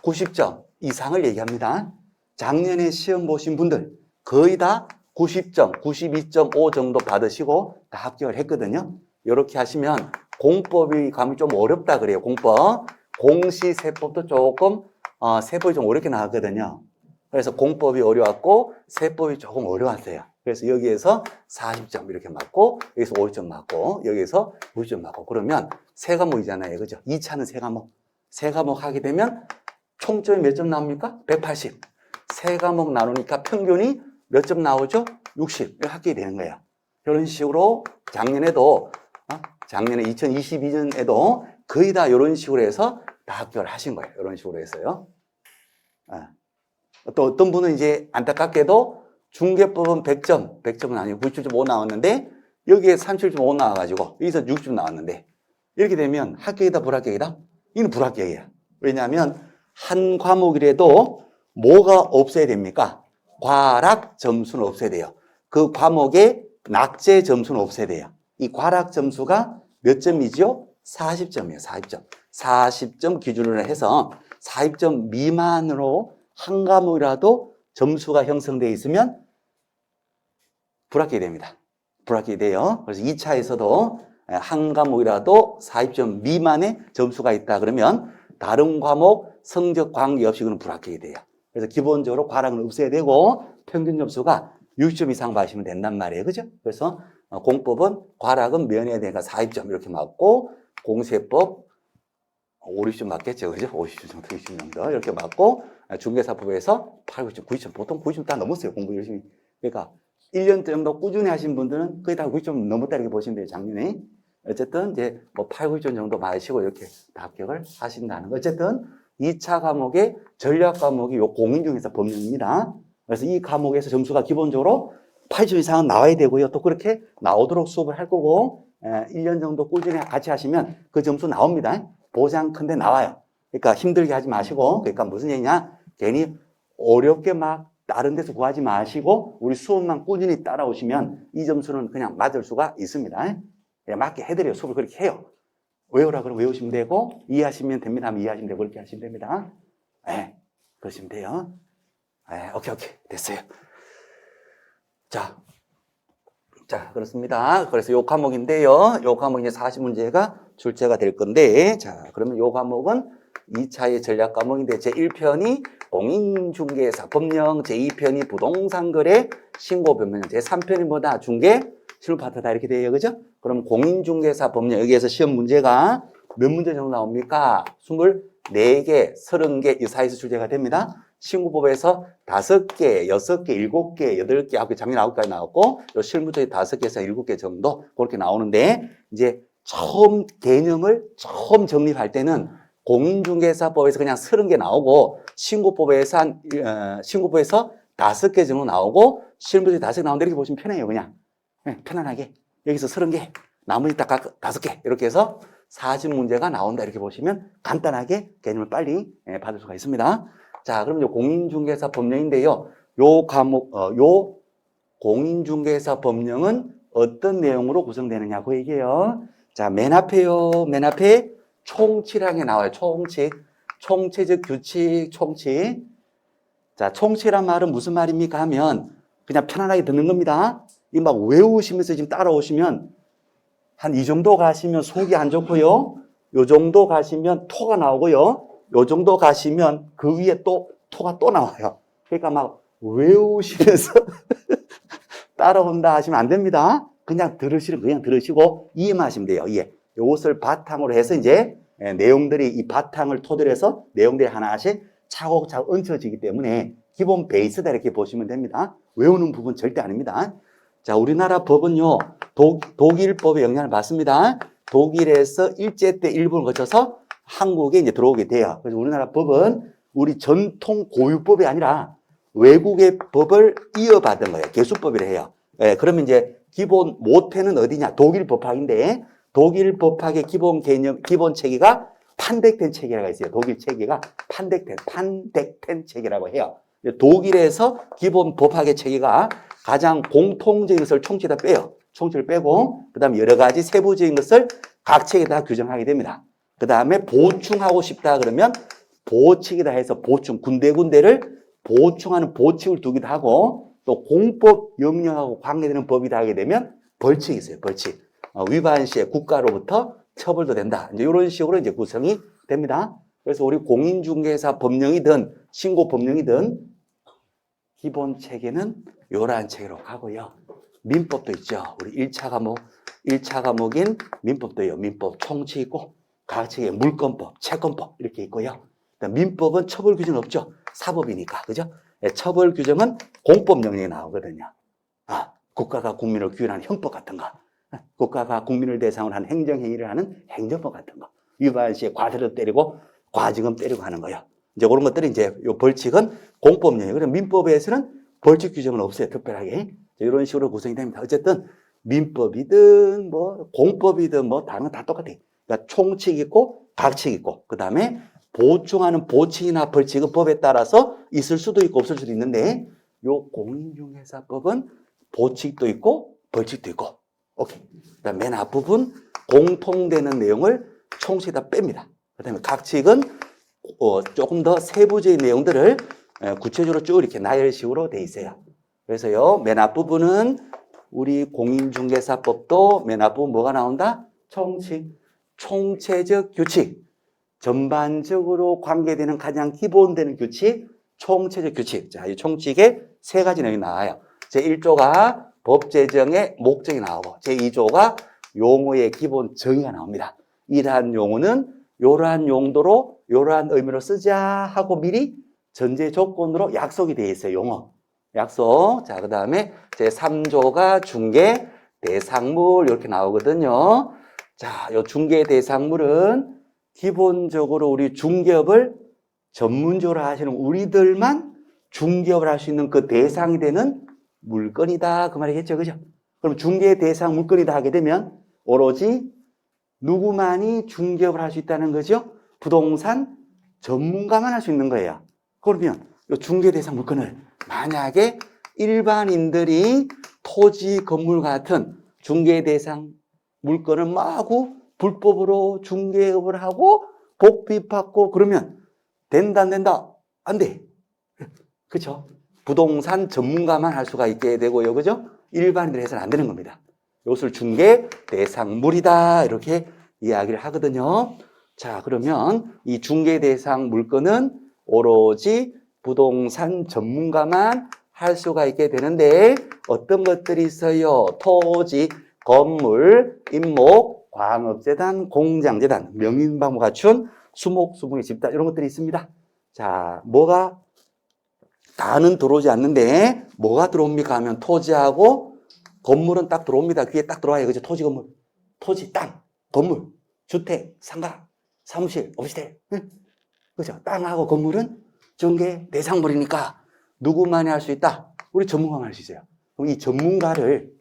90점 이상을 얘기합니다. 작년에 시험 보신 분들 거의 다 90점, 92.5 정도 받으시고 다 합격을 했거든요. 이렇게 하시면 공법이 감이 좀 어렵다 그래요. 공법. 공시세법도 조금 세법이 좀 어렵게 나왔거든요. 그래서 공법이 어려웠고 세법이 조금 어려웠어요. 그래서 여기에서 40점 이렇게 맞고 여기서 50점 맞고 여기에서 50점 맞고 그러면 세 과목이잖아요. 그죠? 2차는 세 과목. 세 과목 하게 되면 총점이 몇 점 나옵니까? 180. 세 과목 나누니까 평균이 몇 점 나오죠? 60. 이렇게 합격이 되는 거예요. 이런 식으로 작년에 2022년에도 거의 다 이런 식으로 해서 다 합격을 하신 거예요. 이런 식으로 해서요. 또 어떤 분은 이제 안타깝게도 중개법은 100점, 100점은 아니고 97.5 나왔는데 여기에 37.5 나와가지고 여기서 60점 나왔는데 이렇게 되면 합격이다 불합격이다? 이건 불합격이에요. 왜냐하면 한 과목이라도 뭐가 없어야 됩니까? 과락 점수는 없어야 돼요. 그 과목의 낙제 점수는 없어야 돼요. 이 과락 점수가 몇 점이죠? 40점이에요. 40점. 40점 기준으로 해서 40점 미만으로 한 과목이라도 점수가 형성되어 있으면 불합격이 됩니다. 불합격이 돼요. 그래서 2차에서도 한 과목이라도 40점 미만의 점수가 있다 그러면 다른 과목 성적 관계없이 그는 불합격이 돼요. 그래서 기본적으로 과락은 없어야 되고 평균 점수가 60점 이상 받으시면 된단 말이에요. 그죠? 그래서 공법은 과락은 면해야 되니까 40점 이렇게 맞고 공세법 5, 60점 맞겠죠. 그죠? 50점 정도, 60점 정도 이렇게 맞고 중개사법에서 8, 90점, 90점 보통 90점 다 넘었어요. 공부 열심히. 그러니까 1년 정도 꾸준히 하신 분들은 거의 다 90점 넘었다 이렇게 보시면 돼요. 작년에. 어쨌든 이제 뭐 8, 90점 정도 맞으시고 이렇게 다 합격을 하신다는 거. 어쨌든 2차 과목의 전략 과목이 요 공인중개사 법령입니다. 그래서 이 과목에서 점수가 기본적으로 80점 이상은 나와야 되고요. 또 그렇게 나오도록 수업을 할 거고 1년 정도 꾸준히 같이 하시면 그 점수 나옵니다. 보장 큰데 나와요. 그러니까 힘들게 하지 마시고 그러니까 무슨 얘기냐 괜히 어렵게 막 다른 데서 구하지 마시고 우리 수업만 꾸준히 따라오시면 이 점수는 그냥 맞을 수가 있습니다. 그냥 맞게 해드려요. 수업을 그렇게 해요. 외우라 그러면 외우시면 되고 이해하시면 됩니다 하면 이해하시면 되고 그렇게 하시면 됩니다. 네, 그러시면 돼요. 네, 오케이 됐어요. 자 그렇습니다. 그래서 요 과목인데요. 요 과목 이제 40문제가 출제가 될 건데 자 그러면 요 과목은 2차의 전략 과목인데 제1편이 공인중개사 법령, 제2편이 부동산거래 신고법령, 제3편이 뭐다? 중개 실무 파트다 이렇게 돼요. 그죠? 그럼 공인중개사 법령 여기에서 시험 문제가 몇 문제 정도 나옵니까? 24개, 30개 이 사이에서 출제가 됩니다. 신고법에서 5개, 6개, 7개, 8개, 아홉 개 작년 9개까지 나왔고 요 실무적인 5개에서 7개 정도 그렇게 나오는데 이제 개념을 처음 정립할 때는 공인중개사법에서 그냥 30개 나오고 신고법에서 5개 정도 나오고 실무적인 5개 나오는데 이렇게 보시면 편해요. 그냥 편안하게 여기서 30개 나머지 딱 5개 이렇게 해서 40문제가 나온다 이렇게 보시면 간단하게 개념을 빨리 받을 수가 있습니다. 자, 그럼 요 공인중개사 법령인데요. 요 과목, 요 공인중개사 법령은 어떤 내용으로 구성되느냐 그 얘기예요. 자, 맨 앞에요. 맨 앞에 총칙이라는 게 나와요. 총칙적 규칙, 총칙. 자, 총칙이란 말은 무슨 말입니까 하면 그냥 편안하게 듣는 겁니다. 이 막 외우시면서 지금 따라오시면 한 이 정도 가시면 속이 안 좋고요. 요 정도 가시면 토가 나오고요. 요 정도 가시면 그 위에 또 토가 또 나와요. 그러니까 막 외우시면서 따라온다 하시면 안 됩니다. 그냥 들으시고 이해만 하시면 돼요. 이해. 요것을 바탕으로 해서 이제 내용들이 이 바탕을 토대로 해서 내용들이 하나씩 차곡차곡 얹혀지기 때문에 기본 베이스다 이렇게 보시면 됩니다. 외우는 부분 절대 아닙니다. 자, 우리나라 법은요, 독일법의 영향을 받습니다. 독일에서 일제 때 일본을 거쳐서 한국에 이제 들어오게 돼요. 그래서 우리나라 법은 우리 전통 고유법이 아니라 외국의 법을 이어받은 거예요. 개수법이라 해요. 그러면 이제 기본 모태는 어디냐? 독일 법학인데 독일 법학의 기본 개념, 기본 체계가 판택된 체계라고 있어요. 독일 체계가 판택된 체계라고 해요. 독일에서 기본 법학의 체계가 가장 공통적인 것을 총칙에다 빼요. 총칙을 빼고 그 다음에 여러 가지 세부적인 것을 각 책에다 규정하게 됩니다. 그 다음에 보충하고 싶다 그러면 보칙이다 해서 보충, 군데군데를 보충하는 보칙을 두기도 하고 또 공법 영역하고 관계되는 법이다 하게 되면 벌칙이 있어요. 벌칙. 위반 시에 국가로부터 처벌도 된다. 이제 이런 식으로 이제 구성이 됩니다. 그래서 우리 공인중개사 법령이든 신고 법령이든 기본 체계는 요러한 체계로 가고요. 민법도 있죠. 우리 1차 과목인 민법도요. 민법 총칙 있고 각 체계 물권법, 채권법 이렇게 있고요. 민법은 처벌 규정은 없죠. 사법이니까. 그죠? 네, 처벌 규정은 공법 명령이 나오거든요. 국가가 국민을 규율하는 형법 같은 거. 국가가 국민을 대상으로 하는 행정행위를 하는 행정법 같은 거. 위반 시에 과태료 때리고 과징금 때리고 하는 거요. 이제 그런 것들이 이제 요 벌칙은 공법령이에요. 그럼 민법에서는 벌칙 규정은 없어요. 특별하게. 이런 식으로 구성이 됩니다. 어쨌든 민법이든 뭐 공법이든 뭐 다른 건 다 똑같아요. 그러니까 총칙 있고 각칙 있고 그다음에 보충하는 보칙이나 벌칙은 법에 따라서 있을 수도 있고 없을 수도 있는데 요 공인중개사법은 보칙도 있고 벌칙도 있고 오케이. 그다음 맨 앞부분 공통되는 내용을 총칙에다 뺍니다. 그다음에 각칙은 조금 더 세부적인 내용들을 구체적으로 쭉 이렇게 나열식으로 돼 있어요. 그래서요 맨 앞부분은 우리 공인중개사법도 맨 앞부분 뭐가 나온다? 총칙, 총체적 규칙. 전반적으로 관계되는 가장 기본되는 규칙, 총체적 규칙. 자, 이 총칙에 세 가지 내용이 나와요. 제1조가 법 제정의 목적이 나오고, 제2조가 용어의 기본 정의가 나옵니다. 이러한 용어는 이러한 용도로, 이러한 의미로 쓰자 하고 미리 전제 조건으로 약속이 되어 있어요, 용어. 약속. 자, 그 다음에 제3조가 중개 대상물 이렇게 나오거든요. 자, 요 중개 대상물은 기본적으로 우리 중개업을 전문적으로 하시는 우리들만 중개업을 할 수 있는 그 대상이 되는 물건이다. 그 말이겠죠. 그죠? 그럼 중개 대상 물건이다 하게 되면 오로지 누구만이 중개업을 할 수 있다는 거죠? 부동산 전문가만 할 수 있는 거예요. 그러면 이 중개 대상 물건을 만약에 일반인들이 토지, 건물 같은 중개 대상 물건을 마구 불법으로 중개업을 하고 복비받고 그러면 된다 안 된다? 안 돼. 그렇죠? 부동산 전문가만 할 수가 있게 되고요. 그죠? 일반인들 해서는 안 되는 겁니다. 이것을 중개 대상물이다 이렇게 이야기를 하거든요. 자, 그러면 이 중개 대상 물건은 오로지 부동산 전문가만 할 수가 있게 되는데 어떤 것들이 있어요? 토지, 건물, 임목, 광업재단, 공장재단, 명인방부 갖춘 수목수분의 집단 이런 것들이 있습니다. 자, 뭐가 다는 들어오지 않는데 뭐가 들어옵니까 하면 토지하고 건물은 딱 들어옵니다. 귀에 딱 들어와요. 그죠? 토지, 건물. 토지, 땅, 건물, 주택, 상가, 사무실, 오피스텔. 응? 그죠? 땅하고 건물은 중개 대상물이니까 누구만이 할 수 있다? 우리 전문가만 할 수 있어요. 그럼 이 전문가를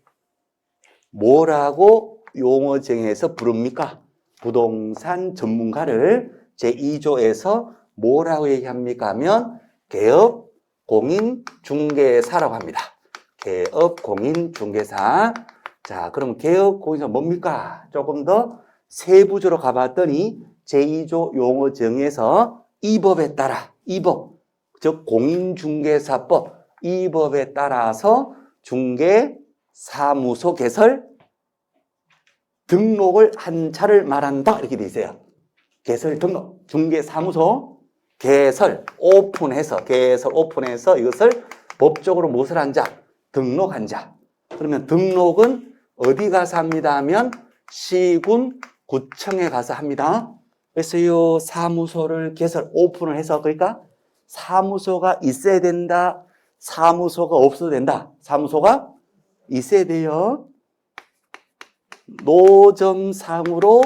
뭐라고 용어 정의에서 부릅니까? 부동산 전문가를 제2조에서 뭐라고 얘기합니까? 하면 개업, 공인, 중개사라고 합니다. 개업, 공인, 중개사. 자, 그럼 개업, 공인사 뭡니까? 조금 더 세부적으로 가봤더니 제2조 용어 정의에서 이 법에 따라, 이 법, 즉 공인중개사법, 이 법에 따라서 중개사무소 개설, 등록을 한 차를 말한다 이렇게 돼 있어요. 개설, 등록, 중개사무소 개설, 오픈해서 이것을 법적으로 무엇을 한 자? 등록한 자. 그러면 등록은 어디 가서 합니다 하면 시군 구청에 가서 합니다. 그래서 이 사무소를 개설, 오픈을 해서 그러니까 사무소가 있어야 된다. 사무소가 없어도 된다. 사무소가 있어야 돼요. 노점상으로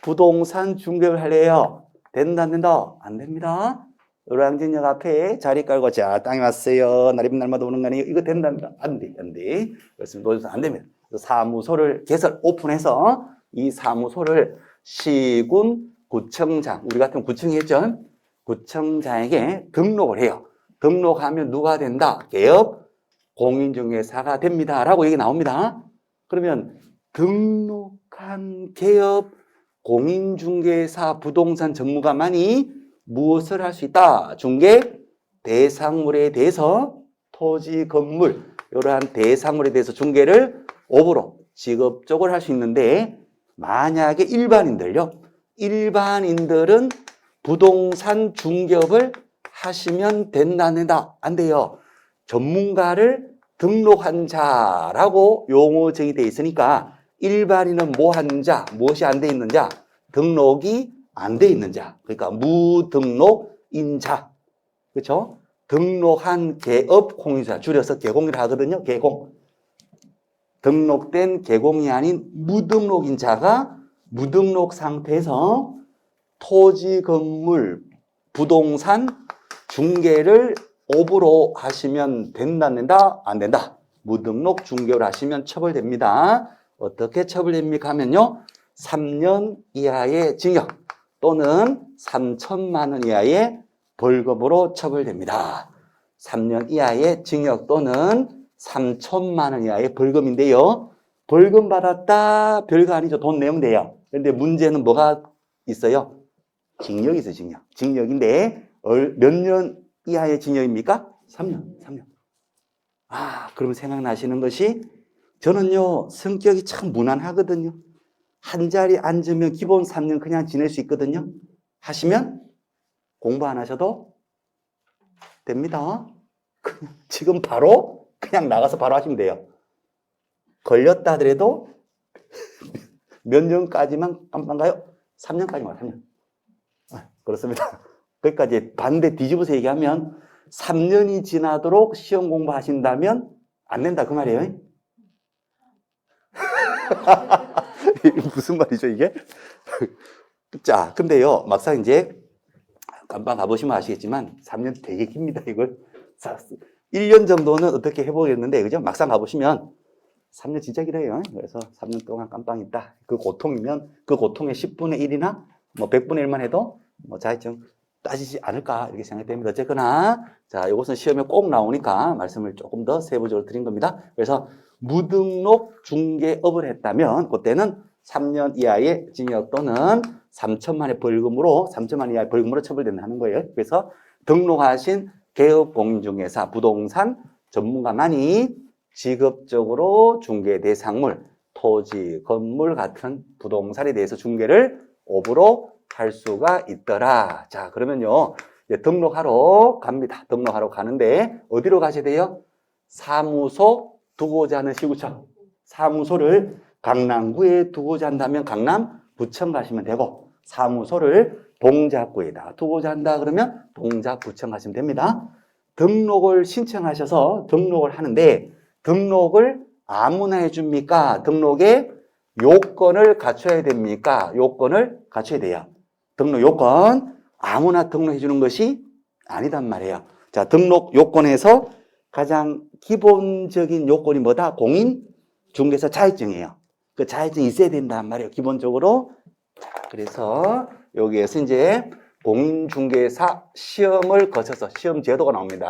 부동산 중개를 할래요. 된다 안 된다? 안 됩니다. 을왕진역 앞에 자리 깔고 자 땅에 왔어요. 날이면 날마다 오는 거 아니에요. 이거 된다 안 된다? 안 돼. 안 돼. 그렇습니다. 노점상 안 됩니다. 사무소를 개설 오픈해서 이 사무소를 시군 구청장, 우리 같은 구청이겠죠? 구청장에게 등록을 해요. 등록하면 누가 된다? 개업 공인중개사가 됩니다. 라고 얘기 나옵니다. 그러면 등록한 개업 공인중개사 부동산 전문가만이 무엇을 할 수 있다? 중개 대상물에 대해서 토지, 건물 이러한 대상물에 대해서 중개를 업으로 직업적으로 할 수 있는데 만약에 일반인들은 부동산 중개업을 하시면 된다, 안 돼요. 전문가를 등록한 자라고 용어 정의되어 있으니까 일반인은 뭐 한 자, 무엇이 안 돼 있는 자, 등록이 안 돼 있는 자. 그러니까 무등록인 자. 그렇죠? 등록한 개업 공유자, 줄여서 개공이라 하거든요. 개공. 등록된 개공이 아닌 무등록인 자가 무등록 상태에서 토지, 건물, 부동산 중개를 업으로 하시면 된다, 안 된다. 무등록 중개를 하시면 처벌됩니다. 어떻게 처벌됩니까 하면요. 3년 이하의 징역 또는 3천만 원 이하의 벌금으로 처벌됩니다. 3년 이하의 징역 또는 3천만 원 이하의 벌금인데요. 벌금 받았다 별거 아니죠. 돈 내면 돼요. 그런데 문제는 뭐가 있어요? 징역이 있어요. 징역인데 몇 년 이하의 징역입니까? 3년. 그러면 생각나시는 것이 저는요 성격이 참 무난하거든요. 한 자리에 앉으면 기본 3년 그냥 지낼 수 있거든요. 하시면 공부 안 하셔도 됩니다. 지금 바로 그냥 나가서 바로 하시면 돼요. 걸렸다 하더라도 몇 년까지만 깜빡 가요? 3년까지만 3년. 그렇습니다. 그러니까 이제 반대 뒤집어서 얘기하면 3년이 지나도록 시험 공부하신다면 안 된다 그 말이에요. 무슨 말이죠 이게? 자, 근데요 막상 이제 깜빡 가보시면 아시겠지만 3년 되게 깁니다 이걸. 1년 정도는 어떻게 해보겠는데 그죠? 막상 가보시면 3년 진짜 길어요. 그래서 3년 동안 깜빵 있다. 그 고통이면 그 고통의 10분의 1이나 뭐 100분의 1만 해도 뭐 자격증 따지지 않을까 이렇게 생각됩니다. 어쨌거나 자 이것은 시험에 꼭 나오니까 말씀을 조금 더 세부적으로 드린 겁니다. 그래서 무등록 중개업을 했다면 그때는 3년 이하의 징역 또는 3천만 원의 벌금으로 3천만 원 이하의 벌금으로 처벌된다는 거예요. 그래서 등록하신 개업공인중개사 부동산 전문가만이 직업적으로 중개 대상물, 토지, 건물 같은 부동산에 대해서 중개를 업으로 할 수가 있더라. 자, 그러면요. 이제 등록하러 갑니다. 등록하러 가는데 어디로 가셔야 돼요? 사무소 두고자 하는 시구청. 사무소를 강남구에 두고자 한다면 강남구청 가시면 되고 사무소를 동작구에다 두고자 한다 그러면 동작구청 가시면 됩니다. 등록을 신청하셔서 등록을 하는데 등록을 아무나 해줍니까? 등록에 요건을 갖춰야 됩니까? 요건을 갖춰야 돼요. 등록 요건 아무나 등록해 주는 것이 아니단 말이에요. 자, 등록 요건에서 가장 기본적인 요건이 뭐다? 공인중개사 자격증이에요. 그 자격증이 있어야 된단 말이에요. 기본적으로. 자, 그래서 여기에서 이제 공인중개사 시험을 거쳐서 시험 제도가 나옵니다.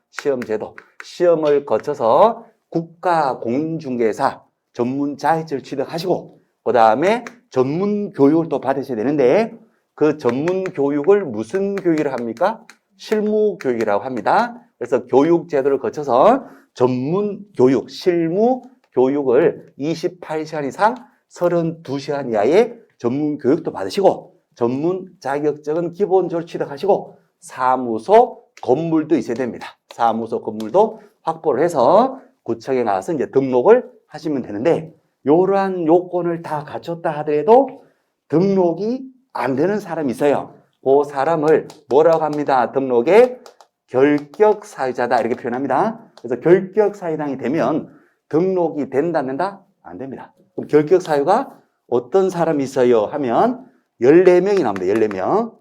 시험 제도. 시험을 거쳐서 국가공인중개사 전문 자격증을 취득하시고 그 다음에 전문 교육을 또 받으셔야 되는데 그 전문 교육을 무슨 교육을 합니까? 실무 교육이라고 합니다. 그래서 교육 제도를 거쳐서 전문 교육, 실무 교육을 28시간 이상 32시간 이하의 전문 교육도 받으시고 전문 자격증은 기본적으로 취득하시고 사무소 건물도 있어야 됩니다. 사무소 건물도 확보를 해서 구청에 가서 이제 등록을 하시면 되는데 이러한 요건을 다 갖췄다 하더라도 등록이 안 되는 사람이 있어요. 그 사람을 뭐라고 합니다. 등록에 결격 사유자다 이렇게 표현합니다. 그래서 결격 사유당이 되면 등록이 된다 안 된다? 안 됩니다. 그럼 결격 사유가 어떤 사람이 있어요 하면 14명이 나옵니다. 14명.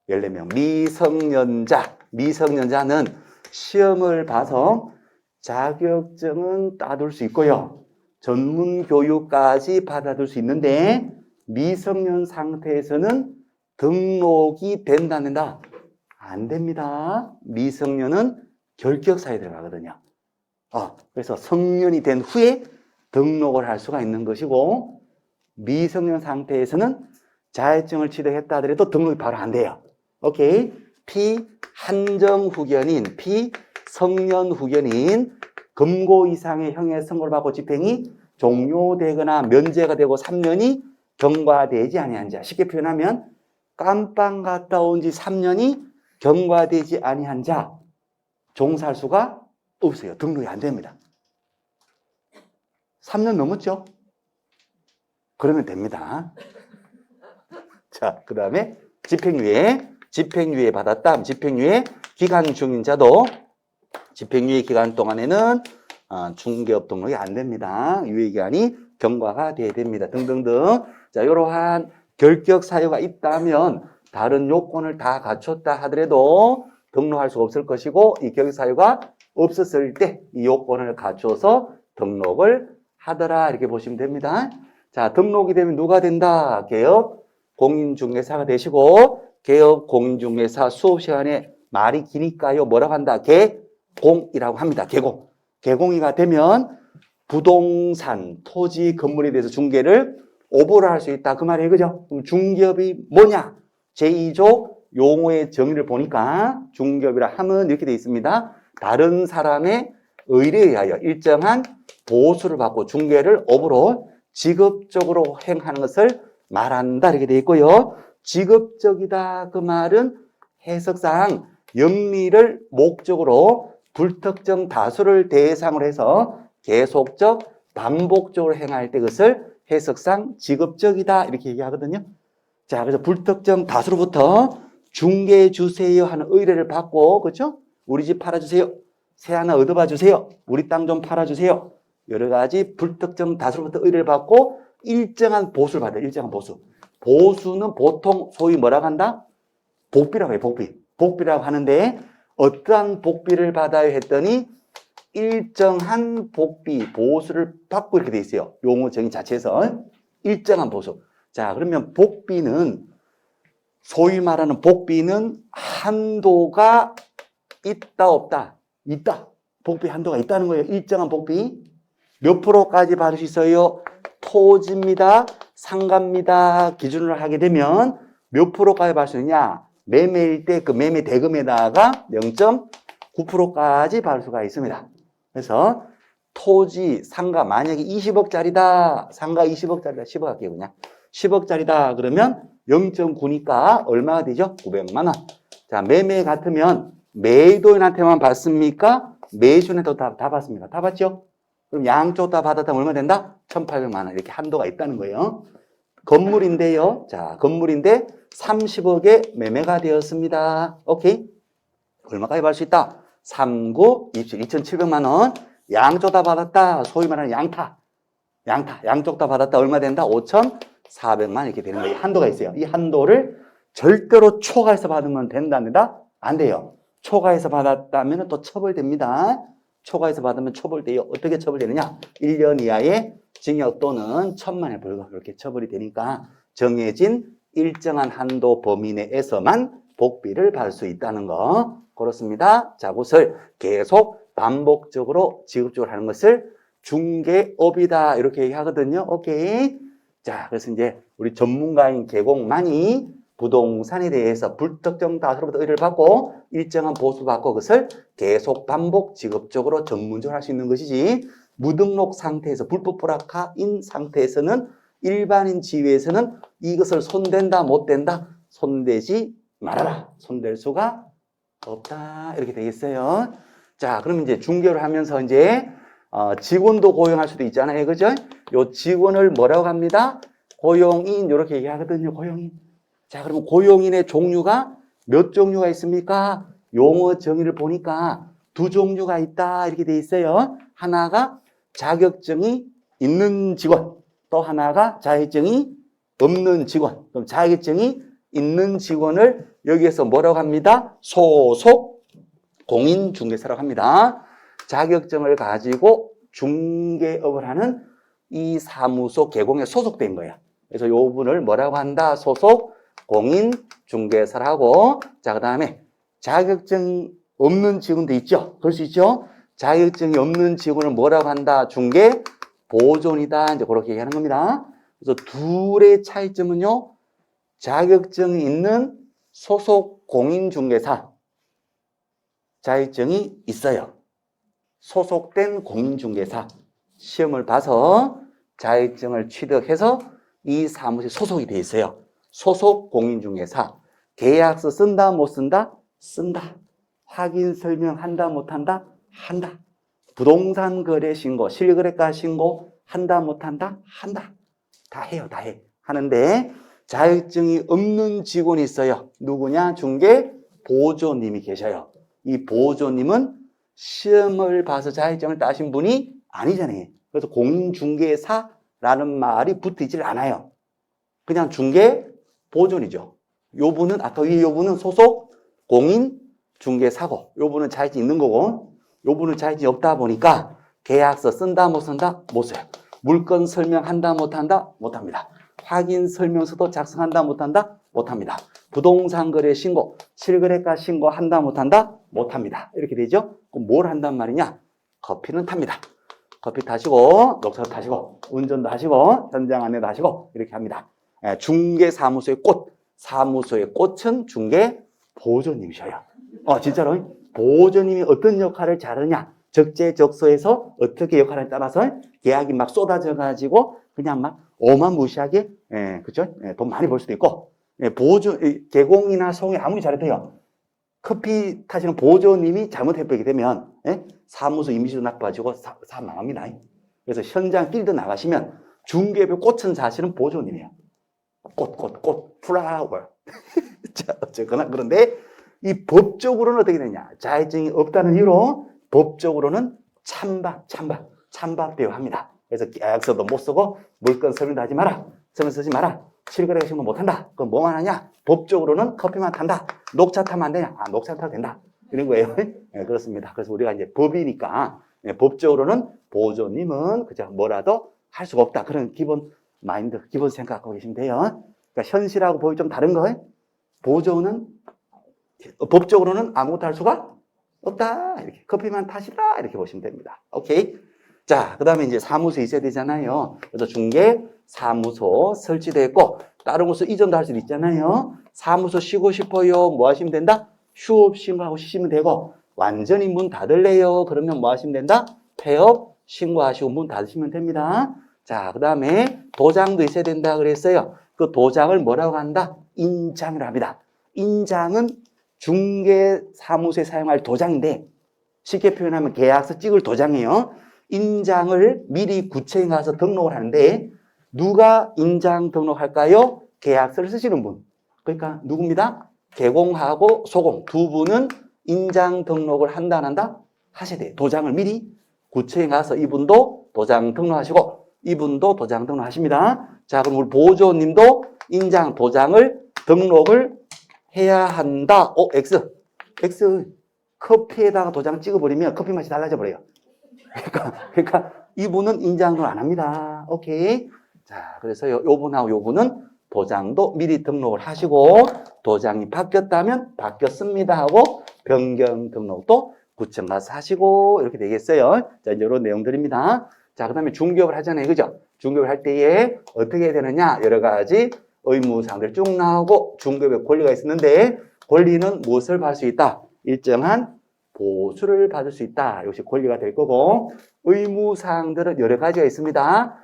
14명. 미성년자는 시험을 봐서 자격증은 따둘 수 있고요. 전문 교육까지 받아둘 수 있는데 미성년 상태에서는 등록이 된다 안 된다? 안 됩니다. 미성년은 결격사유에 들어가거든요. 그래서 성년이 된 후에 등록을 할 수가 있는 것이고 미성년 상태에서는 자격증을 취득했다 하더라도 등록이 바로 안 돼요. 오케이. 피성년 후견인 금고 이상의 형의 선고를 받고 집행이 종료되거나 면제가 되고 3년이 경과되지 아니한 자. 쉽게 표현하면 깜빵 갔다 온 지 3년이 경과되지 아니한 자. 종사할 수가 없어요. 등록이 안 됩니다. 3년 넘었죠? 그러면 됩니다. 자, 그 다음에 집행유예 받았다. 집행유예 기간 중인 자도 집행유예 기간 동안에는 중개업 등록이 안 됩니다. 유예기간이 경과가 돼야 됩니다. 등등등. 자, 이러한 결격 사유가 있다면 다른 요건을 다 갖췄다 하더라도 등록할 수가 없을 것이고, 이 결격 사유가 없었을 때 이 요건을 갖춰서 등록을 하더라, 이렇게 보시면 됩니다. 자, 등록이 되면 누가 된다? 개업 공인중개사가 되시고, 개업 공인중개사 수업 시간에 말이 기니까요, 뭐라고 한다? 개공이라고 합니다. 개공이가 되면 부동산, 토지, 건물에 대해서 중개를 오보를 할 수 있다. 그 말이에요. 그죠? 그럼 중개업이 뭐냐? 제2조 용어의 정의를 보니까 중개업이라 하면 이렇게 되어 있습니다. 다른 사람의 의뢰에 의하여 일정한 보수를 받고 중개를 업으로 직업적으로 행하는 것을 말한다. 이렇게 되어 있고요. 직업적이다. 그 말은 해석상 영리를 목적으로 불특정 다수를 대상으로 해서 계속적, 반복적으로 행할 때 그것을 해석상 직업적이다. 이렇게 얘기하거든요. 자, 그래서 불특정 다수로부터 중개해 주세요 하는 의뢰를 받고, 그렇죠? 우리 집 팔아주세요. 새 하나 얻어봐 주세요. 우리 땅 좀 팔아주세요. 여러 가지 불특정 다수로부터 의뢰를 받고 일정한 보수를 받아요. 일정한 보수. 보수는 보통 소위 뭐라고 한다? 복비라고 해요. 복비라고 하는데 어떠한 복비를 받아야 했더니 일정한 복비, 보수를 받고 이렇게 돼 있어요. 용어 정의 자체에서 일정한 보수. 자, 그러면 복비는 소위 말하는 복비는 한도가 있다 없다? 있다. 복비 한도가 있다는 거예요. 일정한 복비. 몇 프로까지 받을 수 있어요? 토지입니다. 상가입니다. 기준으로 하게 되면 몇 프로까지 받을 수 있냐? 매매일 때 그 매매 대금에다가 0.9%까지 받을 수가 있습니다. 그래서 토지, 상가 만약에 20억짜리다. 상가 20억짜리다. 10억 할게요, 그냥. 10억짜리다. 그러면 0.9니까 얼마가 되죠? 900만 원. 자, 매매 같으면 매도인한테만 받습니까? 매수인한테도 다 받습니까? 다 받죠? 그럼 양쪽 다 받았다면 얼마 된다? 1,800만 원. 이렇게 한도가 있다는 거예요. 건물인데요. 자, 건물인데 30억에 매매가 되었습니다. 오케이? 얼마까지 받을 수 있다? 3, 9, 27, 2,700만 원. 양쪽 다 받았다. 소위 말하는 양타. 양쪽 다 받았다. 얼마 된다? 5,400만 원 이렇게 되는 거예요. 한도가 있어요. 이 한도를 절대로 초과해서 받으면 된다, 안 된다? 안 돼요. 초과해서 받았다면 또 처벌됩니다. 초과해서 받으면 처벌돼요. 어떻게 처벌되느냐? 1년 이하의 징역 또는 1,000만 원의 벌금 이렇게 처벌이 되니까 정해진 일정한 한도 범위 내에서만 복비를 받을 수 있다는 거. 그렇습니다. 자, 그것을 계속 반복적으로 지급적으로 하는 것을 중개업이다. 이렇게 얘기하거든요. 오케이. 자, 그래서 이제 우리 전문가인 개공만이 부동산에 대해서 불특정 다수로부터 의뢰를 받고 일정한 보수 받고 그것을 계속 반복 지급적으로 전문적으로 할 수 있는 것이지, 무등록 상태에서 불법 불합카인 상태에서는 일반인 지위에서는 이것을 손댄다 못 된다? 손대지 말아라. 손댈 수가 없다. 이렇게 되겠어요. 자, 그럼 이제 중개를 하면서 이제 직원도 고용할 수도 있잖아요. 그죠? 요 직원을 뭐라고 합니다? 고용인 이렇게 얘기하거든요. 고용인. 자, 그러면 고용인의 종류가 몇 종류가 있습니까? 용어 정의를 보니까 2종류가 있다. 이렇게 돼 있어요. 하나가 자격증이 있는 직원, 또 하나가 자격증이 없는 직원. 그럼 자격증이 있는 직원을 여기에서 뭐라고 합니다? 소속 공인중개사라고 합니다. 자격증을 가지고 중개업을 하는 이 사무소 개공에 소속된 거야. 그래서 이 분을 뭐라고 한다? 소속 공인중개사라고. 자, 그 다음에 자격증이 없는 직원도 있죠. 그럴 수 있죠. 자격증이 없는 직원을 뭐라고 한다? 중개 보존이다. 이제 그렇게 얘기하는 겁니다. 그래서 둘의 차이점은요, 자격증이 있는 소속 공인중개사, 자격증이 있어요. 소속된 공인중개사, 시험을 봐서 자격증을 취득해서 이 사무소에 소속이 돼 있어요. 소속 공인중개사. 계약서 쓴다 못 쓴다? 쓴다. 확인 설명한다 못한다? 한다. 부동산 거래 신고, 실거래가 신고 한다 못한다? 한다. 다 해요. 다 해. 하는데 자격증이 없는 직원이 있어요. 누구냐? 중개 보조님이 계셔요. 이 보조님은 시험을 봐서 자격증을 따신 분이 아니잖아요. 그래서 공인중개사라는 말이 붙이질 않아요. 그냥 중개 보조이죠. 요 분은 아까 위 요 분은 소속 공인중개사고, 요 분은 자격증 있는 거고, 요 분은 자격증이 없다 보니까 계약서 쓴다 못 쓴다? 못 써요. 물건 설명한다 못한다? 못합니다. 확인 설명서도 작성한다 못한다? 못합니다. 부동산 거래 신고, 실거래가 신고한다 못한다? 못합니다. 이렇게 되죠? 그럼 뭘 한단 말이냐? 커피는 탑니다. 커피 타시고, 녹차도 타시고, 운전도 하시고, 현장 안내도 하시고, 이렇게 합니다. 중개사무소의 꽃, 사무소의 꽃은 중개 보조님이셔요. 진짜로 보조님이 어떤 역할을 잘하느냐, 적재적소에서 어떻게 역할을 따라서 계약이 막 쏟아져 가지고 그냥 막 어마무시하게, 그죠? 돈 많이 벌 수도 있고, 보조 개공이나 송이 아무리 잘해도요, 커피 타시는 보조님이 잘못해버리게 되면 사무소 이미지도 나빠지고 사 망합니다. 그래서 현장 필드 나가시면 중개별 꽃은 사실은 보조님이에요. 꽃, 플라워. 자, 어쨌거나 그런데 이 법적으로는 어떻게 되냐? 자격증이 없다는 이유로 법적으로는 찬밥 대우합니다. 그래서 계약서도 못 쓰고 물건 설명도 하지 마라. 설명 쓰지 마라. 실거래 신고 못 한다. 그럼 뭐만 하냐? 법적으로는 커피만 탄다. 녹차 타면 안 되냐? 녹차 타도 된다. 이런 거예요. 그렇습니다. 그래서 우리가 이제 법이니까 법적으로는 보조님은 그저 뭐라도 할 수가 없다. 그런 기본 마인드, 기본 생각하고 계시면 돼요. 그러니까 현실하고 법이 좀 다른 거예요. 보조는 법적으로는 아무것도 할 수가 없다. 이렇게 커피만 타시라. 이렇게 보시면 됩니다. 오케이. 자, 그 다음에 이제 사무소 있어야 되잖아요. 그래서 중개 사무소 설치되어 있고, 다른 곳을 이전도 할 수도 있잖아요. 사무소 쉬고 싶어요. 뭐 하시면 된다? 휴업 신고하고 쉬시면 되고, 완전히 문 닫을래요. 그러면 뭐 하시면 된다? 폐업 신고하시고 문 닫으시면 됩니다. 자, 그 다음에 도장도 있어야 된다 그랬어요. 그 도장을 뭐라고 한다? 인장이라고 합니다. 인장은 중개 사무소에 사용할 도장인데, 쉽게 표현하면 계약서 찍을 도장이에요. 인장을 미리 구청에 가서 등록을 하는데, 누가 인장 등록할까요? 계약서를 쓰시는 분. 그러니까 누굽니다? 개공하고 소공 두 분은 인장 등록을 한다 안 한다? 하셔야 돼요. 도장을 미리 구청에 가서 이분도 도장 등록하시고 이분도 도장 등록하십니다. 자, 그럼 우리 보조님도 인장 도장을 등록을 해야 한다. X. 커피에다가 도장 찍어버리면 커피 맛이 달라져 버려요. 그러니까 이분은 인장 등록 안 합니다. 오케이. 자, 그래서 요분하고 요분은 도장도 미리 등록을 하시고, 도장이 바뀌었다면 바뀌었습니다 하고 변경 등록도 구청 가서 하시고, 이렇게 되겠어요. 자, 이제 이런 내용들입니다. 자, 그 다음에 중개업을 하잖아요. 그죠? 중개업을 할 때에 어떻게 해야 되느냐? 여러 가지 의무사항들이 쭉 나오고, 중개업의 권리가 있었는데, 권리는 무엇을 받을 수 있다? 일정한 보수를 받을 수 있다. 이것이 권리가 될 거고, 의무사항들은 여러 가지가 있습니다.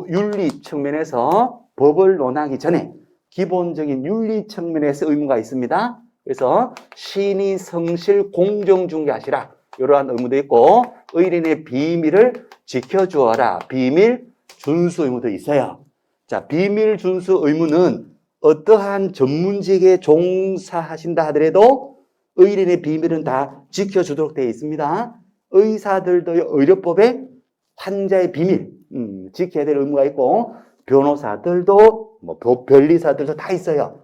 윤리 측면에서 법을 논하기 전에 기본적인 윤리 측면에서 의무가 있습니다. 그래서 신의 성실 공정중개하시라. 이러한 의무도 있고, 의뢰인의 비밀을 지켜주어라. 비밀 준수 의무도 있어요. 자, 비밀 준수 의무는 어떠한 전문직에 종사하신다 하더라도 의뢰인의 비밀은 다 지켜주도록 되어 있습니다. 의사들도 의료법에 환자의 비밀 지켜야 될 의무가 있고, 변호사들도 뭐 변리사들도 다 있어요.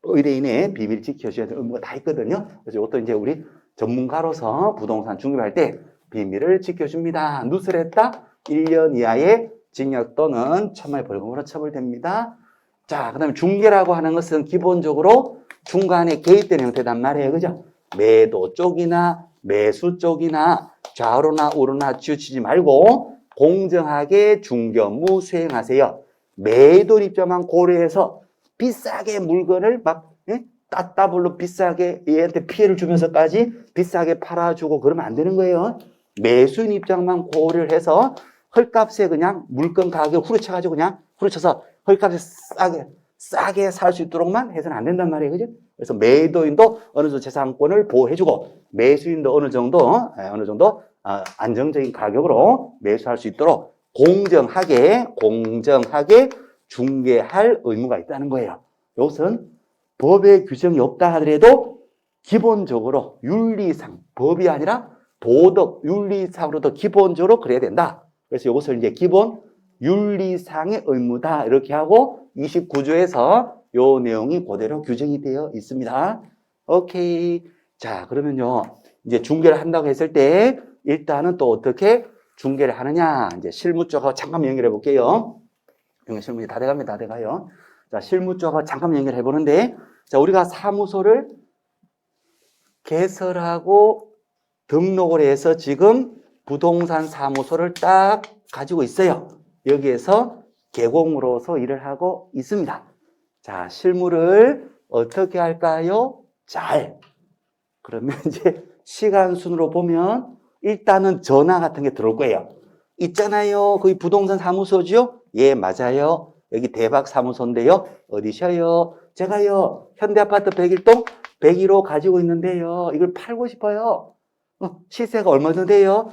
의뢰인의 비밀 지켜줘야 될 의무가 다 있거든요. 그래서 이것도 이제 우리 전문가로서 부동산 중개할 때 비밀을 지켜줍니다. 누설했다? 1년 이하의 징역 또는 1,000만 원 벌금으로 처벌됩니다. 자, 그 다음에 중개라고 하는 것은 기본적으로 중간에 개입되는 형태단 말이에요. 그죠? 매도 쪽이나 매수 쪽이나 좌우로나 우로나 치우치지 말고 공정하게 중개 업무 수행하세요. 매도 입장만 고려해서 비싸게 물건을 막 따따블로 비싸게 얘한테 피해를 주면서까지 비싸게 팔아주고 그러면 안 되는 거예요. 매수인 입장만 고려를 해서 헐값에 그냥 물건 가격을 후려쳐가지고 그냥 후려쳐서 헐값에 싸게 살 수 있도록만 해서는 안 된단 말이에요. 그죠? 그래서 매도인도 어느 정도 재산권을 보호해주고 매수인도 어느 정도 안정적인 가격으로 매수할 수 있도록 공정하게 중개할 의무가 있다는 거예요. 이것은 법의 규정이 없다 하더라도 기본적으로 윤리상, 법이 아니라 도덕, 윤리상으로도 기본적으로 그래야 된다. 그래서 이것을 이제 기본 윤리상의 의무다. 이렇게 하고 29조에서 요 내용이 그대로 규정이 되어 있습니다. 오케이. 자, 그러면요. 이제 중개를 한다고 했을 때 일단은 또 어떻게 중개를 하느냐. 이제 실무 쪽하고 잠깐 연결해 볼게요. 실무 다 돼갑니다. 다 돼가요. 자, 실무 쪽하고 잠깐 연결해 보는데, 자, 우리가 사무소를 개설하고 등록을 해서 지금 부동산 사무소를 딱 가지고 있어요. 여기에서 개공으로서 일을 하고 있습니다. 자, 실무를 어떻게 할까요? 그러면 이제 시간 순으로 보면 일단은 전화 같은 게 들어올 거예요. 있잖아요. 거기 부동산 사무소죠? 예, 맞아요. 여기 대박 사무소인데요. 어디셔요? 제가요, 현대아파트 101동 101호 가지고 있는데요. 이걸 팔고 싶어요. 시세가 얼마 정도 돼요?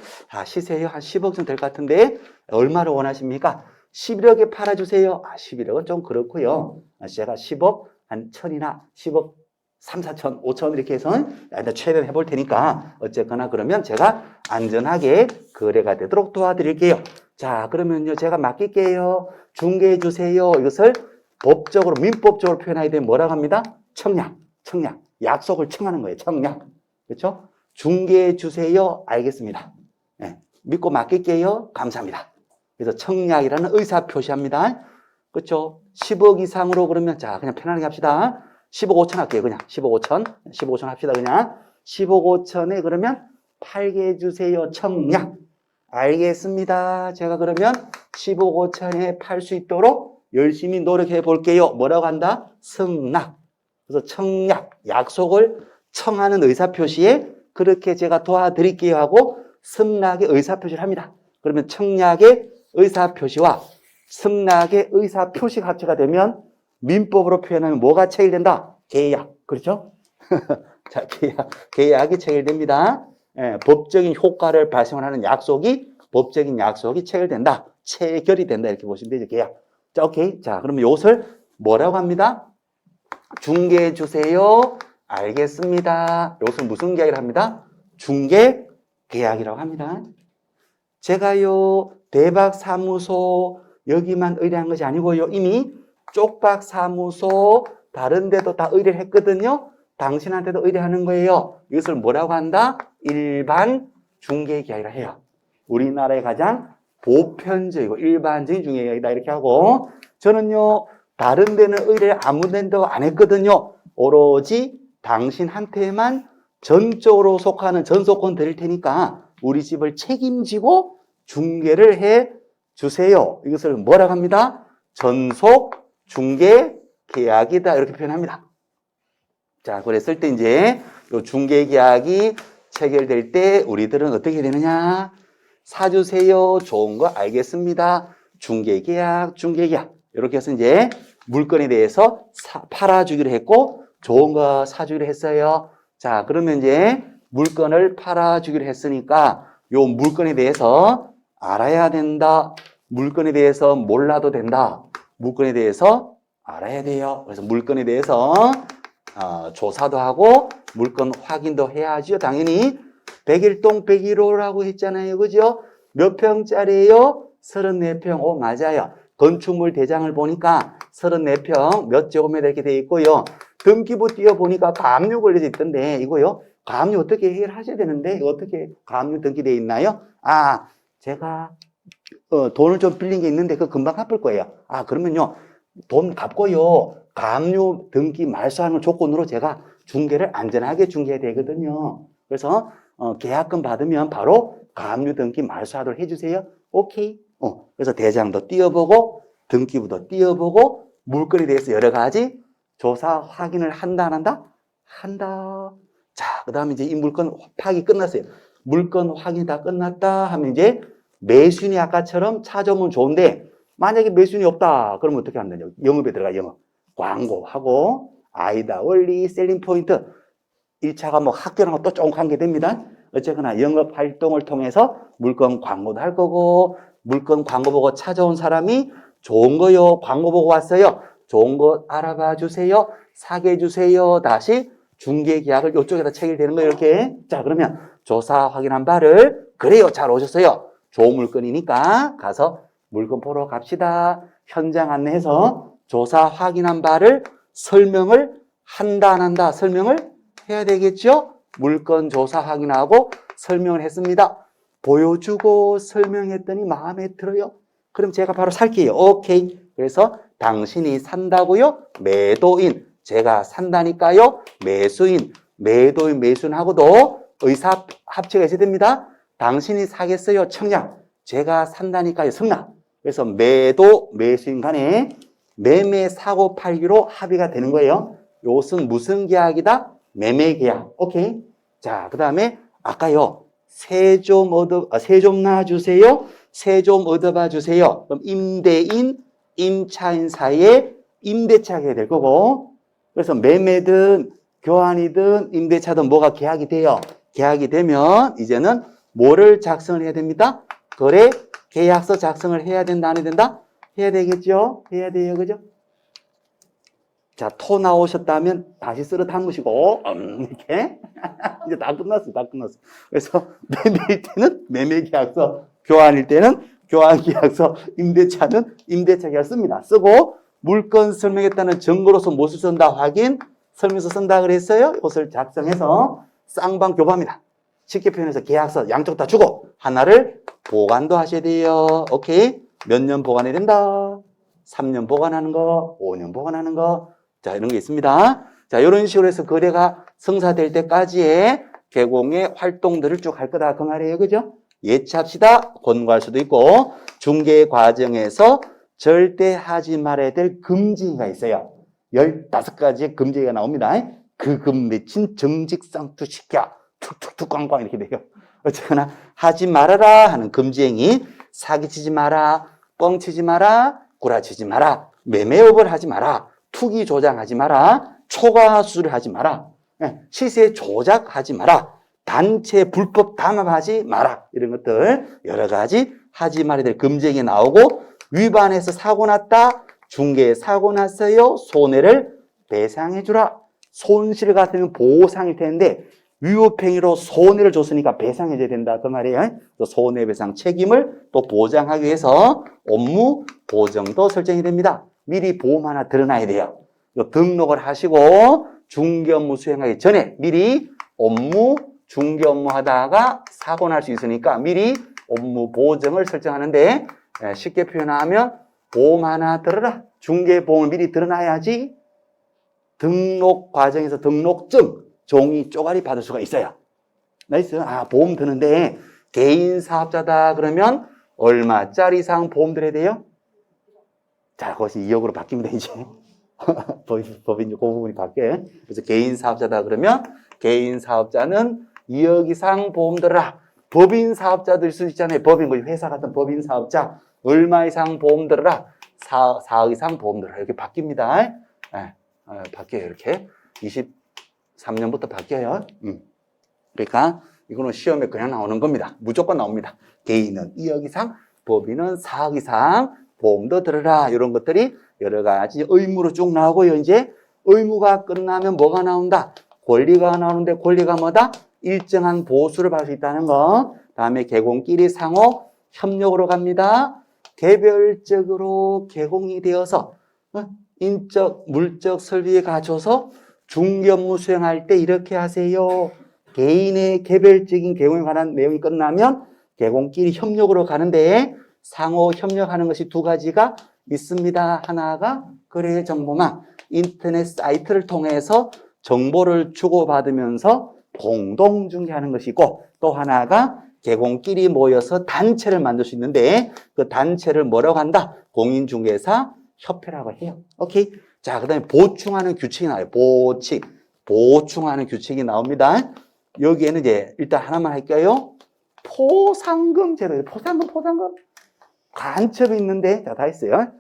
시세요? 한 10억 정도 될 것 같은데 얼마를 원하십니까? 11억에 팔아주세요. 11억은 좀 그렇고요. 제가 10억 한 1000이나 10억 3, 4천, 5천 이렇게 해서 일단 최대한 해볼 테니까 어쨌거나 그러면 제가 안전하게 거래가 되도록 도와드릴게요. 자, 그러면요 제가 맡길게요. 중개해 주세요. 이것을 법적으로 민법적으로 표현하게 되면 뭐라고 합니다? 청약. 약속을 청하는 거예요. 청약. 그렇죠? 중개해 주세요. 알겠습니다. 네, 믿고 맡길게요. 감사합니다. 그래서 청약이라는 의사 표시합니다. 그렇죠? 10억 이상으로 그러면 자 그냥 편안하게 합시다. 10억 5천 할게요. 그냥 10억 5천 합시다. 그냥 10억 5천에 그러면 팔게 해주세요. 청약. 알겠습니다. 제가 그러면 10억 5천에 팔 수 있도록 열심히 노력해 볼게요. 뭐라고 한다? 승낙. 그래서 청약, 약속을 청하는 의사표시에 그렇게 제가 도와드릴게요 하고 승낙의 의사표시를 합니다. 그러면 청약의 의사표시와 승낙의 의사표시가 합체가 되면 민법으로 표현하면 뭐가 체결된다? 계약. 그렇죠? 자, 계약이 체결됩니다. 예, 법적인 효과를 발생하는 법적인 약속이 체결된다. 체결이 된다. 이렇게 보시면 되죠. 계약. 자, 오케이. 자, 그러면 이것을 뭐라고 합니다? 중개해 주세요. 알겠습니다. 이것은 무슨 계약을 합니다? 중개 계약이라고 합니다. 제가요, 대박 사무소 여기만 의뢰한 것이 아니고요. 이미 쪽박 사무소 다른 데도 다 의뢰를 했거든요. 당신한테도 의뢰하는 거예요. 이것을 뭐라고 한다? 일반 중개 계약이라 해요. 우리나라의 가장 보편적이고 일반적인 중개 계약이다 이렇게 하고 저는요. 다른 데는 의뢰를 아무 데도 안 했거든요. 오로지 당신한테만 전적으로 속하는 전속권 드릴 테니까 우리 집을 책임지고 중개를 해 주세요. 이것을 뭐라고 합니다? 전속 중개 계약이다 이렇게 표현합니다. 자, 그랬을 때 이제 이 중개 계약이 체결될 때 우리들은 어떻게 되느냐? 사주세요. 좋은 거 알겠습니다. 중개 계약. 이렇게 해서 이제 물건에 대해서 팔아주기로 했고 좋은 거 사주기로 했어요. 자, 그러면 이제 물건을 팔아주기로 했으니까 요 물건에 대해서 알아야 된다. 물건에 대해서 몰라도 된다. 물건에 대해서 알아야 돼요. 그래서 물건에 대해서 조사도 하고 물건 확인도 해야죠. 당연히 101동 101호라고 했잖아요. 그죠? 몇 평짜리예요? 34평. 오, 맞아요. 건축물 대장을 보니까 34평 몇 제곱미터 이렇게 되어 있고요. 등기부 띄워보니까 가압류 걸려져 있던데 이거요. 가압류 어떻게 해결하셔야 되는데 이거 어떻게 가압류 등기되어 있나요? 제가 돈을 좀 빌린 게 있는데 그거 금방 갚을 거예요. 그러면요. 돈 갚고요. 가압류 등기 말소하는 조건으로 제가 중개를 안전하게 중개해야 되거든요. 그래서 계약금 받으면 바로 가압류 등기 말소하도록 해주세요. 오케이. 그래서 대장도 띄워보고 등기부도 띄워보고 물건에 대해서 여러 가지 조사 확인을 한다 안 한다? 한다. 자, 그 다음에 이제 이 물건 파악이 끝났어요. 물건 확인이 다 끝났다 하면 이제 매수인이 아까처럼 찾아오면 좋은데 만약에 매수인이 없다. 그러면 어떻게 한다냐? 영업에 들어가, 영업. 광고하고, 아이다, 원리, 셀링 포인트. 1차가 뭐 학교랑 또 조금 관계됩니다. 어쨌거나 영업 활동을 통해서 물건 광고도 할 거고, 물건 광고 보고 찾아온 사람이 좋은 거요, 광고 보고 왔어요. 좋은 거 알아봐 주세요. 사게 해주세요. 다시 중개 계약을 이쪽에다 체결되는 거예요, 이렇게. 자, 그러면 조사 확인한 바를, 그래요, 잘 오셨어요. 좋은 물건이니까 가서 물건 보러 갑시다. 현장 안내해서 조사 확인한 바를 설명을 한다, 안 한다? 설명을 해야 되겠죠? 물건 조사 확인하고 설명을 했습니다. 보여주고 설명했더니 마음에 들어요. 그럼 제가 바로 살게요. 오케이. 그래서 당신이 산다고요? 매도인. 제가 산다니까요? 매수인. 매도인, 매수인하고도 의사 합체가 있어야 됩니다. 당신이 사겠어요? 청약. 제가 산다니까요? 승낙. 그래서 매도, 매수인 간에 매매 사고 팔기로 합의가 되는 거예요. 이것은 무슨 계약이다? 매매 계약. 오케이. 자, 그 다음에 아까요. 세 좀 놔주세요. 세 좀 얻어봐 주세요. 그럼 임대인, 임차인 사이에 임대차가 될 거고, 그래서 매매든 교환이든 임대차든 뭐가 계약이 돼요. 계약이 되면 이제는 뭐를 작성을 해야 됩니다. 거래 계약서 작성을 해야 된다, 안 해야 된다? 해야 되겠죠? 해야 돼요, 그죠? 자, 토 나오셨다면 다시 쓸어 담으시고, 이렇게. 이제 다 끝났어, 다 끝났어. 그래서 매매일 때는 매매계약서, 교환일 때는 교환계약서, 임대차는 임대차 계약 씁니다. 쓰고, 물건 설명했다는 증거로서 무엇을 쓴다? 확인, 설명서 쓴다 그랬어요? 이것을 작성해서 쌍방 교부합니다. 쉽게 표현해서 계약서 양쪽 다 주고, 하나를 보관도 하셔야 돼요. 오케이? 몇 년 보관해야 된다? 3년 보관하는 거, 5년 보관하는 거. 자, 이런 게 있습니다. 자, 이런 식으로 해서 거래가 성사될 때까지의 개공의 활동들을 쭉 할 거다. 그 말이에요. 그죠? 예치합시다. 권고할 수도 있고, 중개 과정에서 절대 하지 말아야 될 금지가 있어요. 15가지의 금지가 나옵니다. 그 금 맺힌 정직상투시켜. 툭툭툭 꽝꽝 이렇게 돼요. 어쨌거나 하지 말아라 하는 금지행위. 사기치지 마라. 뻥치지 마라. 구라치지 마라. 매매업을 하지 마라. 투기 조장하지 마라. 초과 수수료 하지 마라. 시세 조작하지 마라. 단체 불법 담합하지 마라. 이런 것들 여러 가지 하지 말아야 될 금지행위 나오고, 위반해서 사고 났다. 중개에 사고 났어요. 손해를 배상해 주라. 손실 같으면 보상일 텐데 위법행위로 손해를 줬으니까 배상해줘야 된다. 그 말이에요. 손해배상 책임을 또 보장하기 위해서 업무 보정도 설정이 됩니다. 미리 보험 하나 들어놔야 돼요. 등록을 하시고 중개 업무 수행하기 전에 미리 중개 업무 하다가 사고 날 수 있으니까 미리 업무 보정을 설정하는데, 쉽게 표현하면 보험 하나 들어라. 중개 보험을 미리 들어놔야지 등록 과정에서 등록증 종이 쪼가리 받을 수가 있어요. 나이스. 보험 드는데 개인 사업자다 그러면 얼마짜리 이상 보험 들어야 돼요? 자, 그것이 2억으로 바뀝니다, 이제. 법이 이제 그 부분이 바뀌어요. 그래서 개인 사업자다 그러면 개인 사업자는 2억 이상 보험 들어라. 법인 사업자들 수 있잖아요. 법인, 회사 같은 법인 사업자 얼마 이상 보험 들어라. 4억 이상 보험 들어라. 이렇게 바뀝니다. 바뀌어요, 이렇게. 23년부터 바뀌어요. 그러니까 이거는 시험에 그냥 나오는 겁니다. 무조건 나옵니다. 개인은 2억 이상, 법인은 4억 이상 보험도 들어라. 이런 것들이 여러 가지 의무로 쭉 나오고요. 이제 의무가 끝나면 뭐가 나온다? 권리가 나오는데 권리가 뭐다? 일정한 보수를 받을 수 있다는 거. 다음에 개공끼리 상호 협력으로 갑니다. 개별적으로 개공이 되어서 인적, 물적 설비에 갖춰서 중개 업무 수행할 때 이렇게 하세요. 개인의 개별적인 개공에 관한 내용이 끝나면 개공끼리 협력으로 가는데, 상호 협력하는 것이 두 가지가 있습니다. 하나가 거래 정보망, 인터넷 사이트를 통해서 정보를 주고받으면서 공동 중개하는 것이고, 또 하나가 개공끼리 모여서 단체를 만들 수 있는데 그 단체를 뭐라고 한다? 공인중개사 협회라고 해요. 오케이. 자, 그 다음에 보충하는 규칙이 나와요. 보충하는 규칙이 나옵니다. 여기에는 이제 일단 하나만 할까요? 포상금 제도. 포상금. 간첩이 있는데, 자, 다 했어요.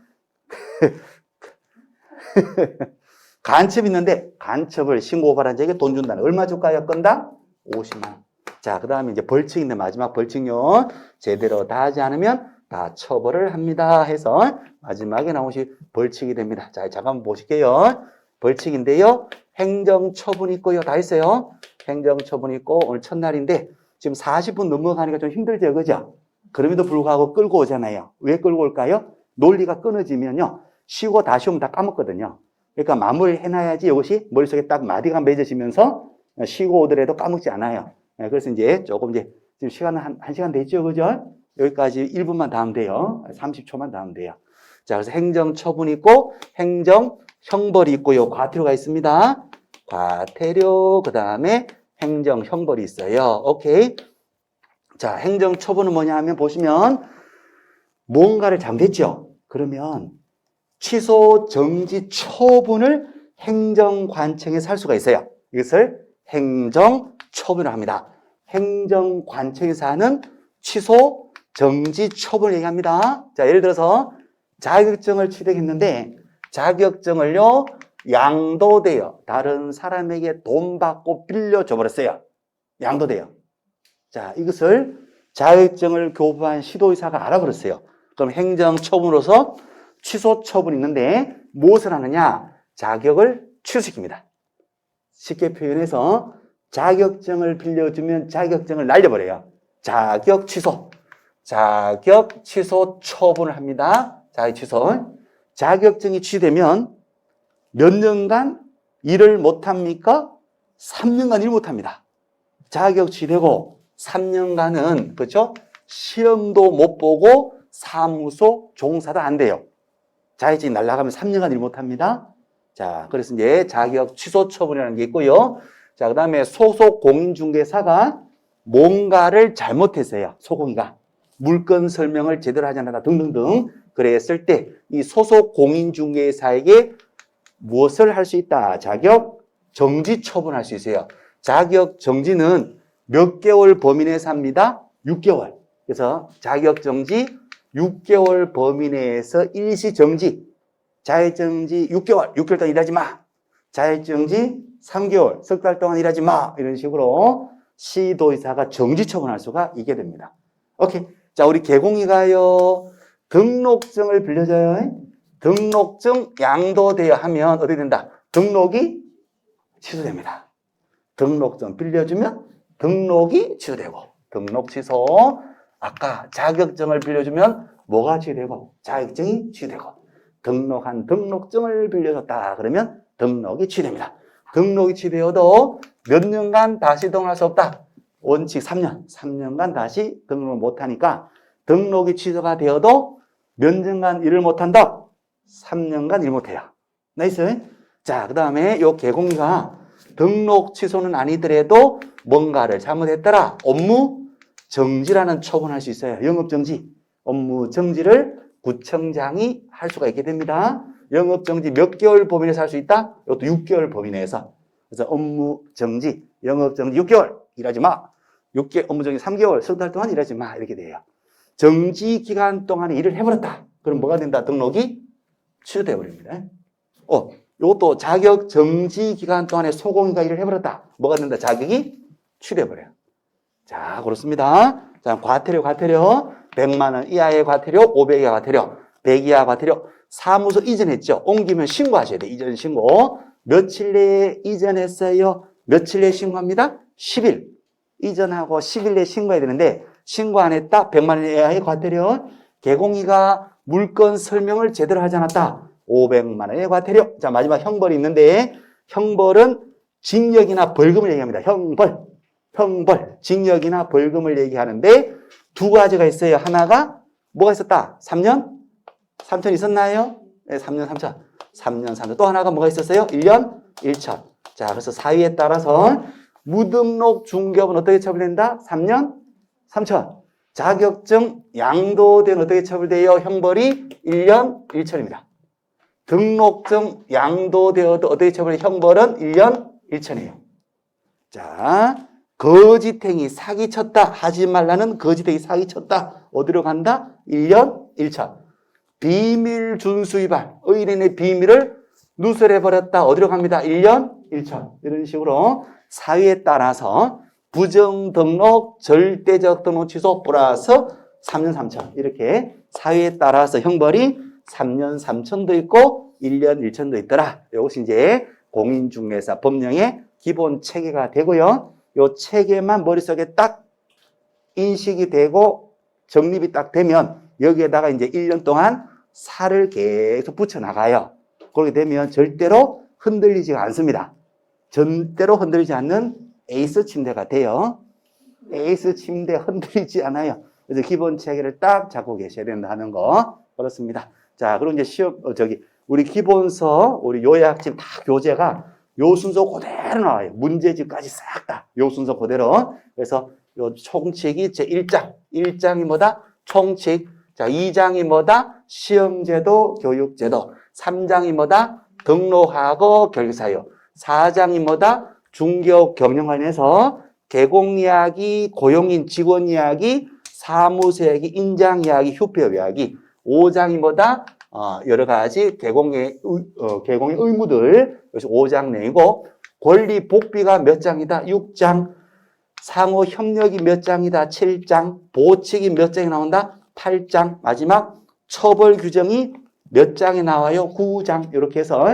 간첩이 있는데, 간첩을 신고 고발한 자에게 돈 준다는. 얼마 줄까요? 건당? 50만 원. 자, 그 다음에 이제 벌칙인데, 마지막 벌칙요. 제대로 다 하지 않으면 다 처벌을 합니다. 해서 마지막에 나온 것이 벌칙이 됩니다. 자, 잠깐만 보실게요. 벌칙인데요. 행정처분 있고요. 다 했어요. 행정처분 있고, 오늘 첫날인데, 지금 40분 넘어가니까 좀 힘들죠, 그죠? 그럼에도 불구하고 끌고 오잖아요. 왜 끌고 올까요? 논리가 끊어지면요. 쉬고 다시 오면 다 까먹거든요. 그러니까 마무리 해놔야지 이것이 머릿속에 딱 마디가 맺어지면서 쉬고 오더라도 까먹지 않아요. 그래서 이제 조금 이제 지금 시간은 한 시간 됐죠, 그죠? 여기까지 1분만 더 하면 돼요. 30초만 더 하면 돼요. 자, 그래서 행정처분이 있고, 행정형벌이 있고요. 과태료가 있습니다. 과태료, 그 다음에 행정형벌이 있어요. 오케이. 자, 행정처분은 뭐냐 하면 보시면, 뭔가를 잘못했죠? 그러면 취소, 정지, 처분을 행정관청에서 할 수가 있어요. 이것을 행정처분을 합니다. 행정관청에서 하는 취소, 정지, 처분을 얘기합니다. 자, 예를 들어서 자격증을 취득했는데 자격증을요, 양도돼요. 다른 사람에게 돈 받고 빌려줘 버렸어요. 양도돼요. 자, 이것을 자격증을 교부한 시도의사가 알아버렸어요. 그럼 행정처분으로서 취소 처분이 있는데 무엇을 하느냐? 자격을 취소시킵니다. 쉽게 표현해서 자격증을 빌려주면 자격증을 날려버려요. 자격 취소. 자격 취소 처분을 합니다. 자격 취소. 자격증이 취되면 몇 년간 일을 못합니까? 3년간 일 못합니다. 자격 취되고 3년간은 그렇죠? 시험도 못 보고 사무소 종사도 안 돼요. 자격증이 날아가면 3년간 일 못합니다. 자, 그래서 이제 자격 취소 처분이라는 게 있고요. 자, 그 다음에 소속 공인중개사가 뭔가를 잘못했어요. 소공이가. 물건 설명을 제대로 하지 않았다 등등등. 그랬을 때 이 소속 공인중개사에게 무엇을 할 수 있다? 자격 정지 처분할 수 있어요. 자격 정지는 몇 개월 범위 내에서 합니다? 6개월. 그래서 자격 정지 6개월 범위 내에서 일시 정지. 자격정지 6개월 동안 일하지 마. 자격정지 3개월, 석 달 동안 일하지 마. 이런 식으로 시도의사가 정지 처분할 수가 있게 됩니다. 오케이. 자, 우리 개공이가요, 등록증을 빌려줘요. 등록증 양도되어 하면 어떻게 된다? 등록이 취소됩니다. 등록증 빌려주면 등록이 취소되고, 등록 취소. 아까 자격증을 빌려주면 뭐가 취소되고, 자격증이 취소되고, 등록한 등록증을 빌려줬다 그러면 등록이 취소됩니다. 등록이 취소되어도 몇 년간 다시 등록할 수 없다. 원칙 3년간 다시 등록을 못하니까 등록이 취소가 되어도 몇 년간 일을 못한다? 3년간 일 못해요. 나이스. 자, 그 다음에 요 개공이가 등록 취소는 아니더라도 뭔가를 잘못했더라. 업무 정지라는 처분할 수 있어요. 영업정지. 업무 정지를 구청장이 할 수가 있게 됩니다. 영업정지 몇 개월 범위 내에서 할 수 있다? 이것도 6개월 범위 내에서. 그래서 업무정지, 영업정지 6개월 일하지 마. 업무정지 3개월, 석 달 동안 일하지 마. 이렇게 돼요. 정지 기간 동안에 일을 해버렸다. 그럼 뭐가 된다? 등록이 취소돼 버립니다. 이것도 자격 정지 기간 동안에 소공이가 일을 해버렸다. 뭐가 된다? 자격이 취소돼 버려요. 자, 그렇습니다. 자, 과태료. 100만 원 이하의 과태료, 500 이하 과태료, 100 이하 과태료. 사무소 이전했죠? 옮기면 신고하셔야 돼요. 이전 신고. 며칠 내에 이전했어요? 며칠 내에 신고합니다? 10일. 이전하고 10일 내에 신고해야 되는데 신고 안 했다? 100만 원 이하의 과태료. 개공이가 물건 설명을 제대로 하지 않았다? 500만 원의 과태료. 자, 마지막 형벌이 있는데 형벌은 징역이나 벌금을 얘기합니다. 형벌. 징역이나 벌금을 얘기하는데 두 가지가 있어요. 하나가 뭐가 있었다? 3년? 3천 있었나요? 네, 3년 3천. 3년 3천. 또 하나가 뭐가 있었어요? 1년 1천. 자, 그래서 사유에 따라서 무등록 중개업은 어떻게 처벌된다? 3년 3천. 자격증 양도된 어떻게 처벌돼요? 형벌이 1년 1천입니다. 등록증 양도되어도 어떻게 처벌해요? 형벌은 1년 1천이에요. 자, 거짓행위 사기쳤다 하지 말라는 거짓행위 사기쳤다 어디로 간다? 1년 1천. 비밀 준수 위반. 의뢰인의 비밀을 누설해버렸다. 어디로 갑니다? 1년 1천. 이런 식으로 사유에 따라서 부정 등록, 절대적 등록 취소 플러스 3년 3천. 이렇게 사유에 따라서 형벌이 3년 3천도 있고 1년 1천도 있더라. 이것이 이제 공인중개사 법령의 기본 체계가 되고요. 이 체계만 머릿속에 딱 인식이 되고 정립이 딱 되면 여기에다가 이제 1년 동안 살을 계속 붙여나가요. 그렇게 되면 절대로 흔들리지가 않습니다. 절대로 흔들리지 않는 에이스 침대가 돼요. 에이스 침대 흔들리지 않아요. 그래서 기본 체계를 딱 잡고 계셔야 된다는 거. 그렇습니다. 자, 그럼 이제 시험, 우리 기본서, 우리 요약집 다 교재가 요 순서 그대로 나와요. 문제집까지 싹 다. 요 순서 그대로. 그래서 요 총칙이 제 1장. 1장이 뭐다? 총칙. 자, 2장이 뭐다? 시험제도, 교육제도. 3장이 뭐다? 등록하고 결사유. 4장이 뭐다? 중개업 경영 관련해서 개공 이야기, 고용인 직원 이야기, 사무소 이야기, 인장 이야기, 휴폐업 이야기. 5장이 뭐다? 여러 가지 개공의 의무들. 그래서 5장 내이고, 권리 복비가 몇 장이다? 6장. 상호 협력이 몇 장이다? 7장. 보칙이 몇 장이 나온다? 8장. 마지막 처벌 규정이 몇 장에 나와요? 9장. 이렇게 해서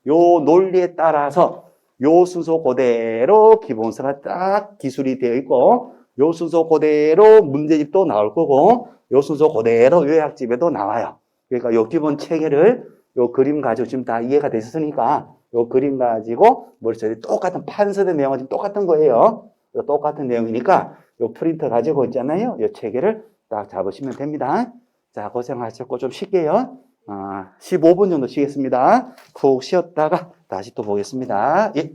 요 논리에 따라서 요 순서 그대로 기본서가 딱 기술이 되어 있고, 요 순서 그대로 문제집도 나올 거고, 요 순서 그대로 요약집에도 나와요. 그러니까 요 기본 체계를 요 그림 가지고 지금 다 이해가 되셨으니까 요 그림 가지고 머릿속에 똑같은 판서된 내용은 지금 똑같은 거예요. 똑같은 내용이니까 요 프린터 가지고 있잖아요. 요 체계를 딱 잡으시면 됩니다. 자, 고생하셨고 좀 쉴게요. 15분 정도 쉬겠습니다. 푹 쉬었다가 다시 또 보겠습니다. 예.